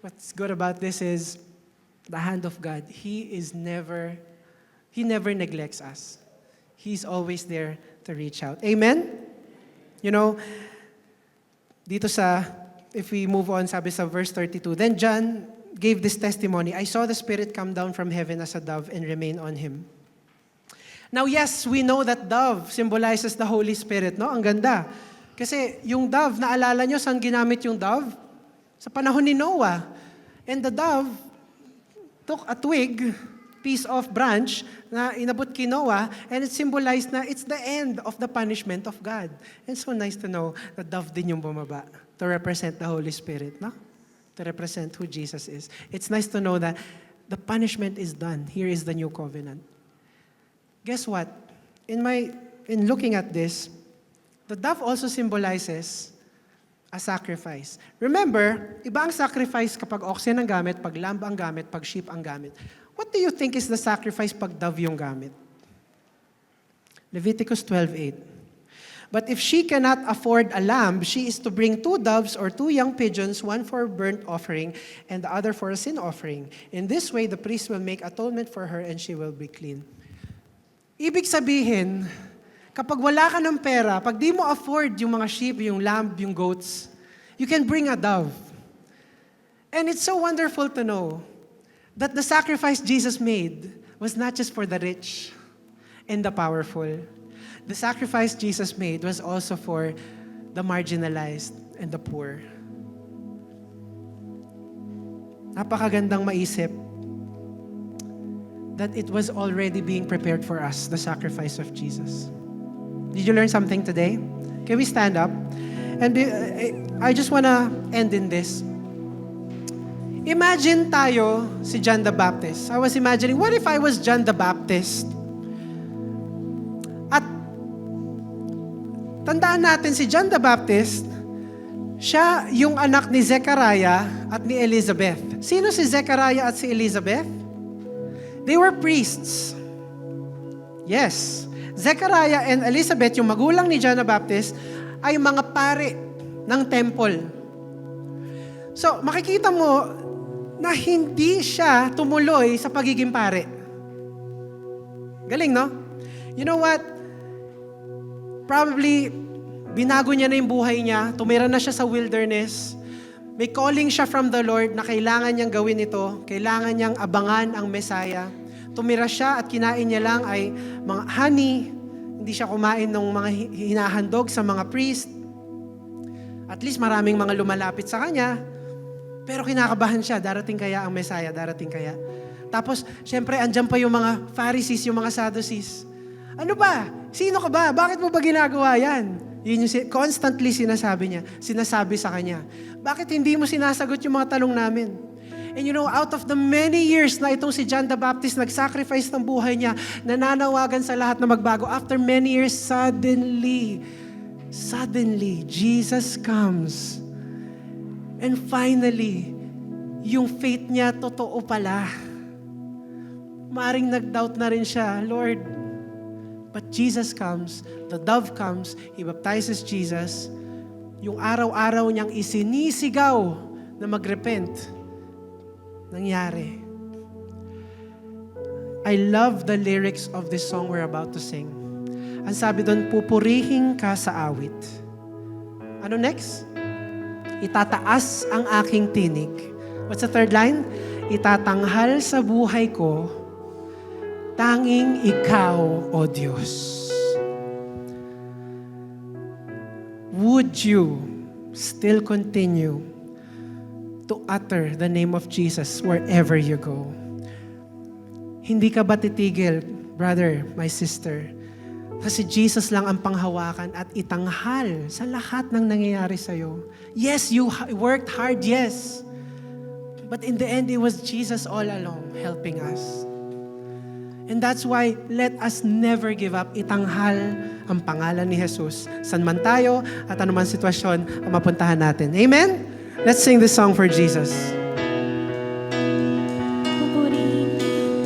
[SPEAKER 3] what's good about this is, the hand of God, He never neglects us. He's always there to reach out. Amen? You know, dito if we move on, sabi sa verse 32, then John gave this testimony, I saw the Spirit come down from heaven as a dove and remain on him. Now, yes, we know that dove symbolizes the Holy Spirit, no? Ang ganda. Kasi yung dove, naalala nyo saan ginamit yung dove? Sa panahon ni Noah. And the dove took a twig, piece of branch, na inabot kay Noah, and it symbolized na it's the end of the punishment of God. And so nice to know that dove din yung bumaba to represent the Holy Spirit, no? To represent who Jesus is. It's nice to know that the punishment is done. Here is the new covenant. Guess what? In looking at this, the dove also symbolizes a sacrifice. Remember, iba ang sacrifice kapag oxen ang gamit, pag lamb ang gamit, pag sheep ang gamit. What do you think is the sacrifice pag dove yung gamit? Leviticus 12:8. But if she cannot afford a lamb, she is to bring 2 doves or 2 young pigeons, one for burnt offering and the other for a sin offering. In this way, the priest will make atonement for her and she will be clean. Ibig sabihin, kapag wala ka ng pera, pag di mo afford yung mga sheep, yung lamb, yung goats, you can bring a dove. And it's so wonderful to know that the sacrifice Jesus made was not just for the rich and the powerful. The sacrifice Jesus made was also for the marginalized and the poor. Napakagandang maisip that it was already being prepared for us, the sacrifice of Jesus. Did you learn something today? Can we stand up? And I just want to end in this. Imagine tayo si John the Baptist. I was imagining, what if I was John the Baptist? At tandaan natin si John the Baptist, siya yung anak ni Zechariah at ni Elizabeth. Sino si Zechariah at si Elizabeth? They were priests. Yes. Zechariah and Elizabeth, yung magulang ni John the Baptist, ay mga pare ng temple. So, makikita mo na hindi siya tumuloy sa pagiging pare. Galing, no? You know what? Probably, binago niya na yung buhay niya, tumira na siya sa wilderness, may calling siya from the Lord na kailangan niyang gawin ito, kailangan niyang abangan ang Messiah. Tumira siya at kinain niya lang ay mga honey, hindi siya kumain ng mga hinahandog sa mga priest. At least maraming mga lumalapit sa kanya, pero kinakabahan siya, darating kaya ang Messiah, darating kaya. Tapos, syempre, andyan pa yung mga Pharisees, yung mga Sadducees. Ano ba? Sino ka ba? Bakit mo ba ginagawa yan? Yun yung constantly sinasabi sa kanya. Bakit hindi mo sinasagot yung mga tanong namin? And you know, out of the many years na itong si John the Baptist nag-sacrifice ng buhay niya, nananawagan sa lahat na magbago, after many years, suddenly, Jesus comes. And finally, yung faith niya, totoo pala. Maaring nag-doubt na rin siya, Lord. But Jesus comes, the dove comes, He baptizes Jesus. Yung araw-araw niyang isinisigaw na mag-repent, nangyari. I love the lyrics of this song we're about to sing. Ang sabi doon, pupurihin ka sa awit. Ano next? Itataas ang aking tinig. What's the third line? Itatanghal sa buhay ko, tanging ikaw, O Diyos. Would you still continue to utter the name of Jesus wherever you go? Hindi ka ba titigil, brother, my sister? Kasi Jesus lang ang panghawakan at itanghal sa lahat ng nangyayari sa'yo. Yes, you worked hard, yes. But in the end, it was Jesus all along helping us. And that's why, let us never give up. Itanghal ang pangalan ni Jesus. San man tayo at anuman sitwasyon ang mapuntahan natin. Amen? Let's sing this song for Jesus.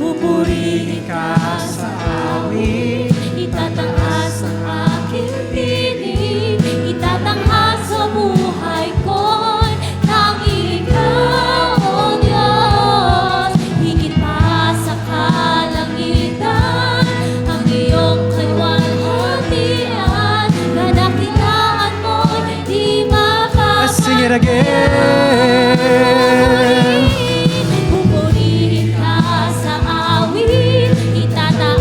[SPEAKER 3] Pupurihin ka sa awit.
[SPEAKER 1] Itataas ang aking tinig, itatanghal sa buhay ko'y tanging ikaw, O Diyos. Higit pa sa kalangitan, ang iyong kaluwalhatian, kadakilaan mo'y di mapapagpalit.
[SPEAKER 3] Let's sing it again.
[SPEAKER 1] Pupurihin ka sa awit, itataas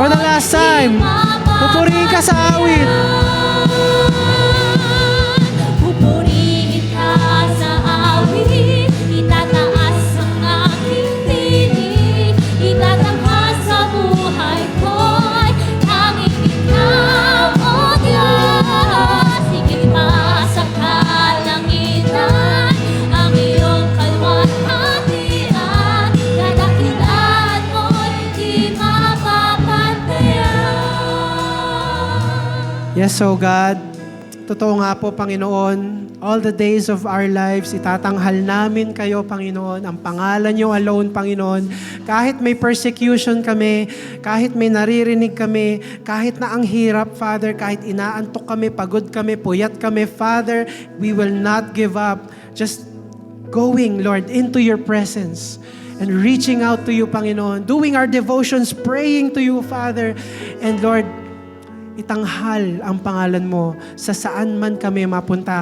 [SPEAKER 3] For the last time, pupurihin ka sa awit.
[SPEAKER 1] Pupurihin ka sa awit, itataas ang aking tinig, itatanghal sa buhay ko'y tanging ikaw, O Diyos. Higit pa sa kalangitan, ang iyong kalwalhatian, kadakilaan mo'y di mapapantayan.
[SPEAKER 3] Yes, so God, totoo nga po, Panginoon, all the days of our lives, itatanghal namin kayo, Panginoon, ang pangalan niyo alone, Panginoon. Kahit may persecution kami, kahit may naririnig kami, kahit na ang hirap, Father, kahit inaantok kami, pagod kami, puyat kami, Father, we will not give up. Just going, Lord, into your presence and reaching out to you, Panginoon, doing our devotions, praying to you, Father, and Lord, itanghal ang pangalan mo sa saan man kami mapunta,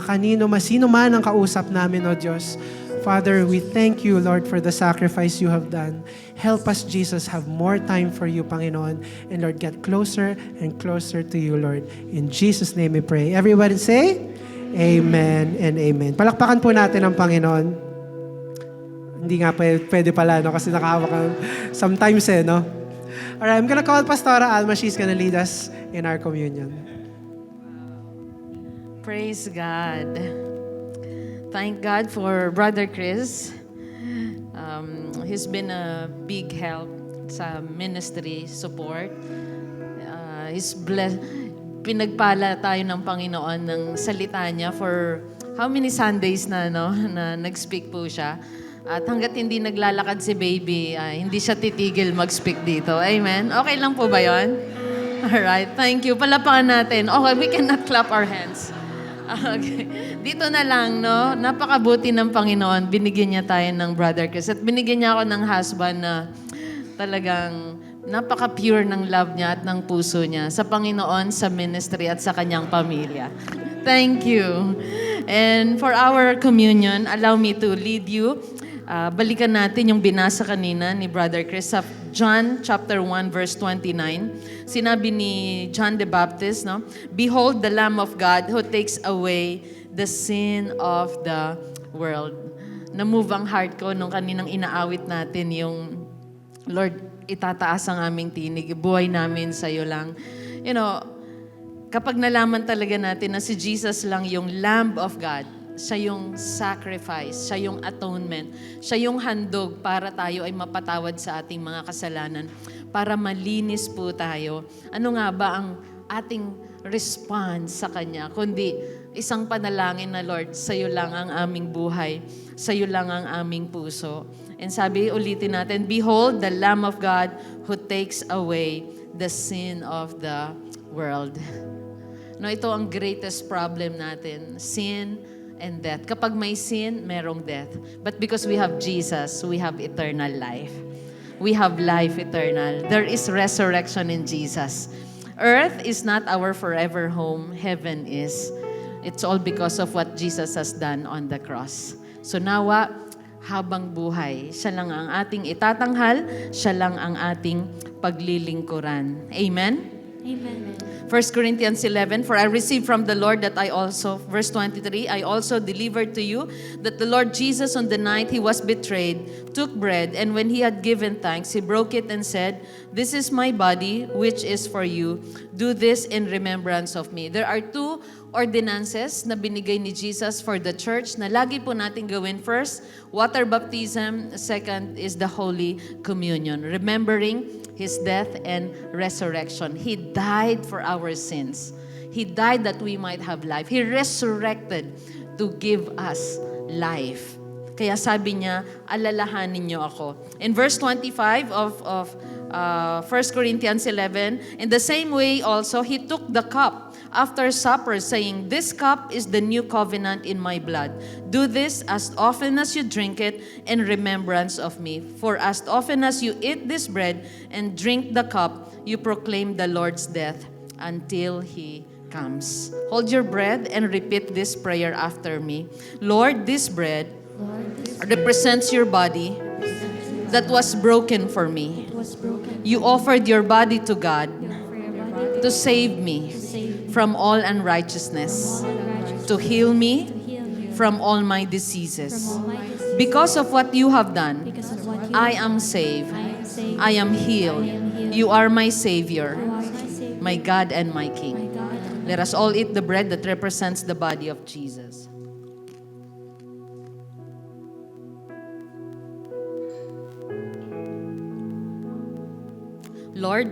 [SPEAKER 3] sino man ang kausap namin, O Diyos. Father, we thank you, Lord, for the sacrifice you have done. Help us, Jesus, have more time for you, Panginoon. And Lord, get closer and closer to you, Lord. In Jesus' name we pray. Everybody say, Amen and Amen. Palakpakan po natin ang Panginoon. Hindi nga pwede pala, no? Kasi nakahawak ka sometimes, no? Alright, I'm gonna call Pastora Alma. She's gonna lead us in our communion.
[SPEAKER 4] Praise God. Thank God for Brother Chris. He's been a big help sa ministry support. He's blessed. Pinagpala tayo ng Panginoon ng salita niya for how many Sundays na, no, na nag-speak po siya. At hanggat hindi naglalakad si baby, hindi siya titigil mag-speak dito. Amen? Okay lang po ba yun? Alright, thank you. Palapakan natin. Okay, we cannot clap our hands. Okay. Dito na lang, no? Napakabuti ng Panginoon. Binigyan niya tayo ng Brother Chris. At binigyan niya ako ng husband na talagang napaka-pure ng love niya at ng puso niya sa Panginoon, sa ministry at sa kanyang pamilya. Thank you. And for our communion, allow me to lead you. Balikan natin yung binasa kanina ni Brother Chris sa John chapter 1 verse 29. Sinabi ni John the Baptist, no? Behold the Lamb of God who takes away the sin of the world. Na-move ang heart ko nung kaninang inaawit natin yung Lord, itataas ang aming tinig, buhay namin sa iyo lang. You know, kapag nalaman talaga natin na si Jesus lang yung Lamb of God, siya yung sacrifice, siya yung atonement, siya yung handog para tayo ay mapatawad sa ating mga kasalanan, para malinis po tayo. Ano nga ba ang ating response sa Kanya? Kundi isang panalangin na, Lord, sa iyo lang ang aming buhay, sa iyo lang ang aming puso. And sabi, ulitin natin, Behold, the Lamb of God who takes away the sin of the world. No, ito ang greatest problem natin, sin and death. Kapag may sin, merong death. But because we have Jesus, we have eternal life. We have life eternal. There is resurrection in Jesus. Earth is not our forever home. Heaven is. It's all because of what Jesus has done on the cross. So nawa, habang buhay, siya lang ang ating itatanghal, siya lang ang ating paglilingkuran. Amen?
[SPEAKER 1] Amen.
[SPEAKER 4] 1 Corinthians 11, For I received from the Lord that I also, verse 23, I also delivered to you that the Lord Jesus on the night he was betrayed took bread, and when he had given thanks, he broke it and said, This is my body, which is for you. Do this in remembrance of me. There are two ordinances na binigay ni Jesus for the church na lagi po natin gawin. First, water baptism. Second is the Holy Communion. Remembering His death and resurrection. He died for our sins. He died that we might have life. He resurrected to give us life. Kaya sabi niya, alalahanin niyo ako. In verse 25 of 1 Corinthians 11, in the same way also, He took the cup after supper, saying, This cup is the new covenant in my blood. Do this as often as you drink it in remembrance of me. For as often as you eat this bread and drink the cup, you proclaim the Lord's death until He comes. Hold your breath and repeat this prayer after me. Lord, this bread represents your body that was broken for me.
[SPEAKER 1] was broken.
[SPEAKER 4] You offered your body to God
[SPEAKER 1] For your body
[SPEAKER 4] to save me
[SPEAKER 1] to save me
[SPEAKER 4] from all unrighteousness,
[SPEAKER 1] all unrighteousness,
[SPEAKER 4] to heal
[SPEAKER 1] to
[SPEAKER 4] me
[SPEAKER 1] heal me
[SPEAKER 4] from all my
[SPEAKER 1] from
[SPEAKER 4] diseases.
[SPEAKER 1] all my diseases.
[SPEAKER 4] Because of what you have done,
[SPEAKER 1] Because of what you
[SPEAKER 4] I
[SPEAKER 1] have
[SPEAKER 4] am
[SPEAKER 1] done,
[SPEAKER 4] saved.
[SPEAKER 1] I am saved.
[SPEAKER 4] I am healed.
[SPEAKER 1] I am healed.
[SPEAKER 4] You are my Savior,
[SPEAKER 1] You are my Savior,
[SPEAKER 4] my God and my
[SPEAKER 1] my
[SPEAKER 4] King.
[SPEAKER 1] God. and
[SPEAKER 4] Let us all eat the bread that represents the body of Jesus. Lord,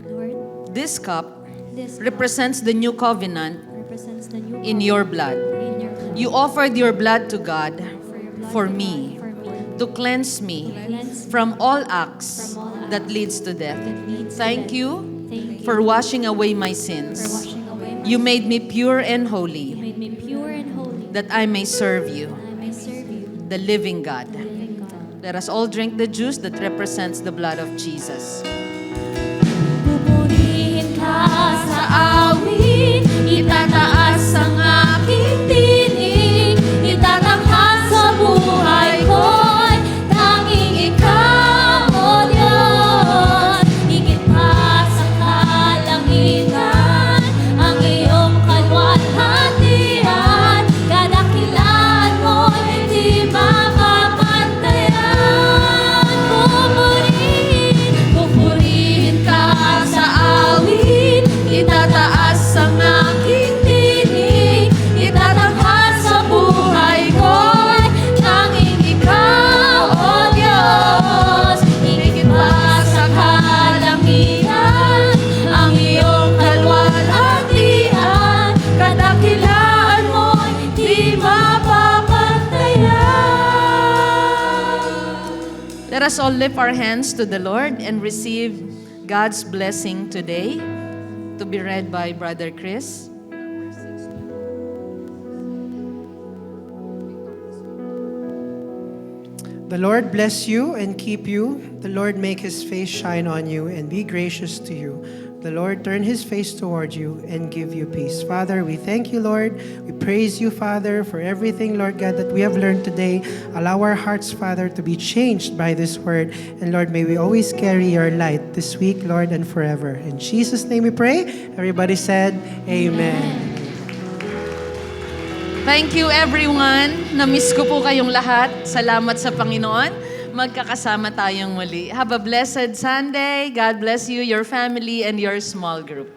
[SPEAKER 1] Lord,
[SPEAKER 4] this cup
[SPEAKER 1] this
[SPEAKER 4] represents the new covenant
[SPEAKER 1] represents the new
[SPEAKER 4] in your blood.
[SPEAKER 1] in your blood.
[SPEAKER 4] You offered your blood to God
[SPEAKER 1] For your blood
[SPEAKER 4] for
[SPEAKER 1] to
[SPEAKER 4] me,
[SPEAKER 1] God, for me,
[SPEAKER 4] to cleanse me
[SPEAKER 1] cleanse me
[SPEAKER 4] from all acts
[SPEAKER 1] from all
[SPEAKER 4] that
[SPEAKER 1] acts
[SPEAKER 4] leads to death.
[SPEAKER 1] that leads to
[SPEAKER 4] Thank
[SPEAKER 1] death.
[SPEAKER 4] you
[SPEAKER 1] Thank you
[SPEAKER 4] for washing away my
[SPEAKER 1] for
[SPEAKER 4] sins.
[SPEAKER 1] washing away my
[SPEAKER 4] You
[SPEAKER 1] sins.
[SPEAKER 4] made me pure and
[SPEAKER 1] You
[SPEAKER 4] holy,
[SPEAKER 1] made me pure and holy,
[SPEAKER 4] that I may serve you,
[SPEAKER 1] that I may serve you,
[SPEAKER 4] the living God.
[SPEAKER 1] the living God.
[SPEAKER 4] Let us all drink the juice that represents the blood of Jesus.
[SPEAKER 1] Pupurihin ka sa awit, itataas ang aking tinig, itatanghal sa buhay ko'y tanging ikaw, O Diyos. Higit pa sa kalangitan, ang iyong kalwalhatian, kadakilaan mo'y hindi mapapantayan. Pupurihin ka sa awit, itataas ang aking tinig, itatanghal sa buhay ko'y tanging ikaw, O Diyos. Higit pa sa kalangitan, ang iyong kalwalhatian, kadakilaan mo'y di mapapantayan.
[SPEAKER 4] Let us all lift our hands to the Lord and receive God's blessing today, to be read by Brother Chris.
[SPEAKER 3] The Lord bless you and keep you. The Lord make his face shine on you and be gracious to you. The Lord turn his face toward you and give you peace. Father, we thank you, Lord. We praise you, Father, for everything, Lord God, that we have learned today. Allow our hearts, Father, to be changed by this word. And Lord, may we always carry your light this week, Lord, and forever. In Jesus' name we pray. Everybody said, Amen.
[SPEAKER 4] Thank you everyone. Na-miss ko po kayong lahat. Salamat sa Panginoon. Magkakasama tayong muli. Have a blessed Sunday. God bless you, your family, and your small group.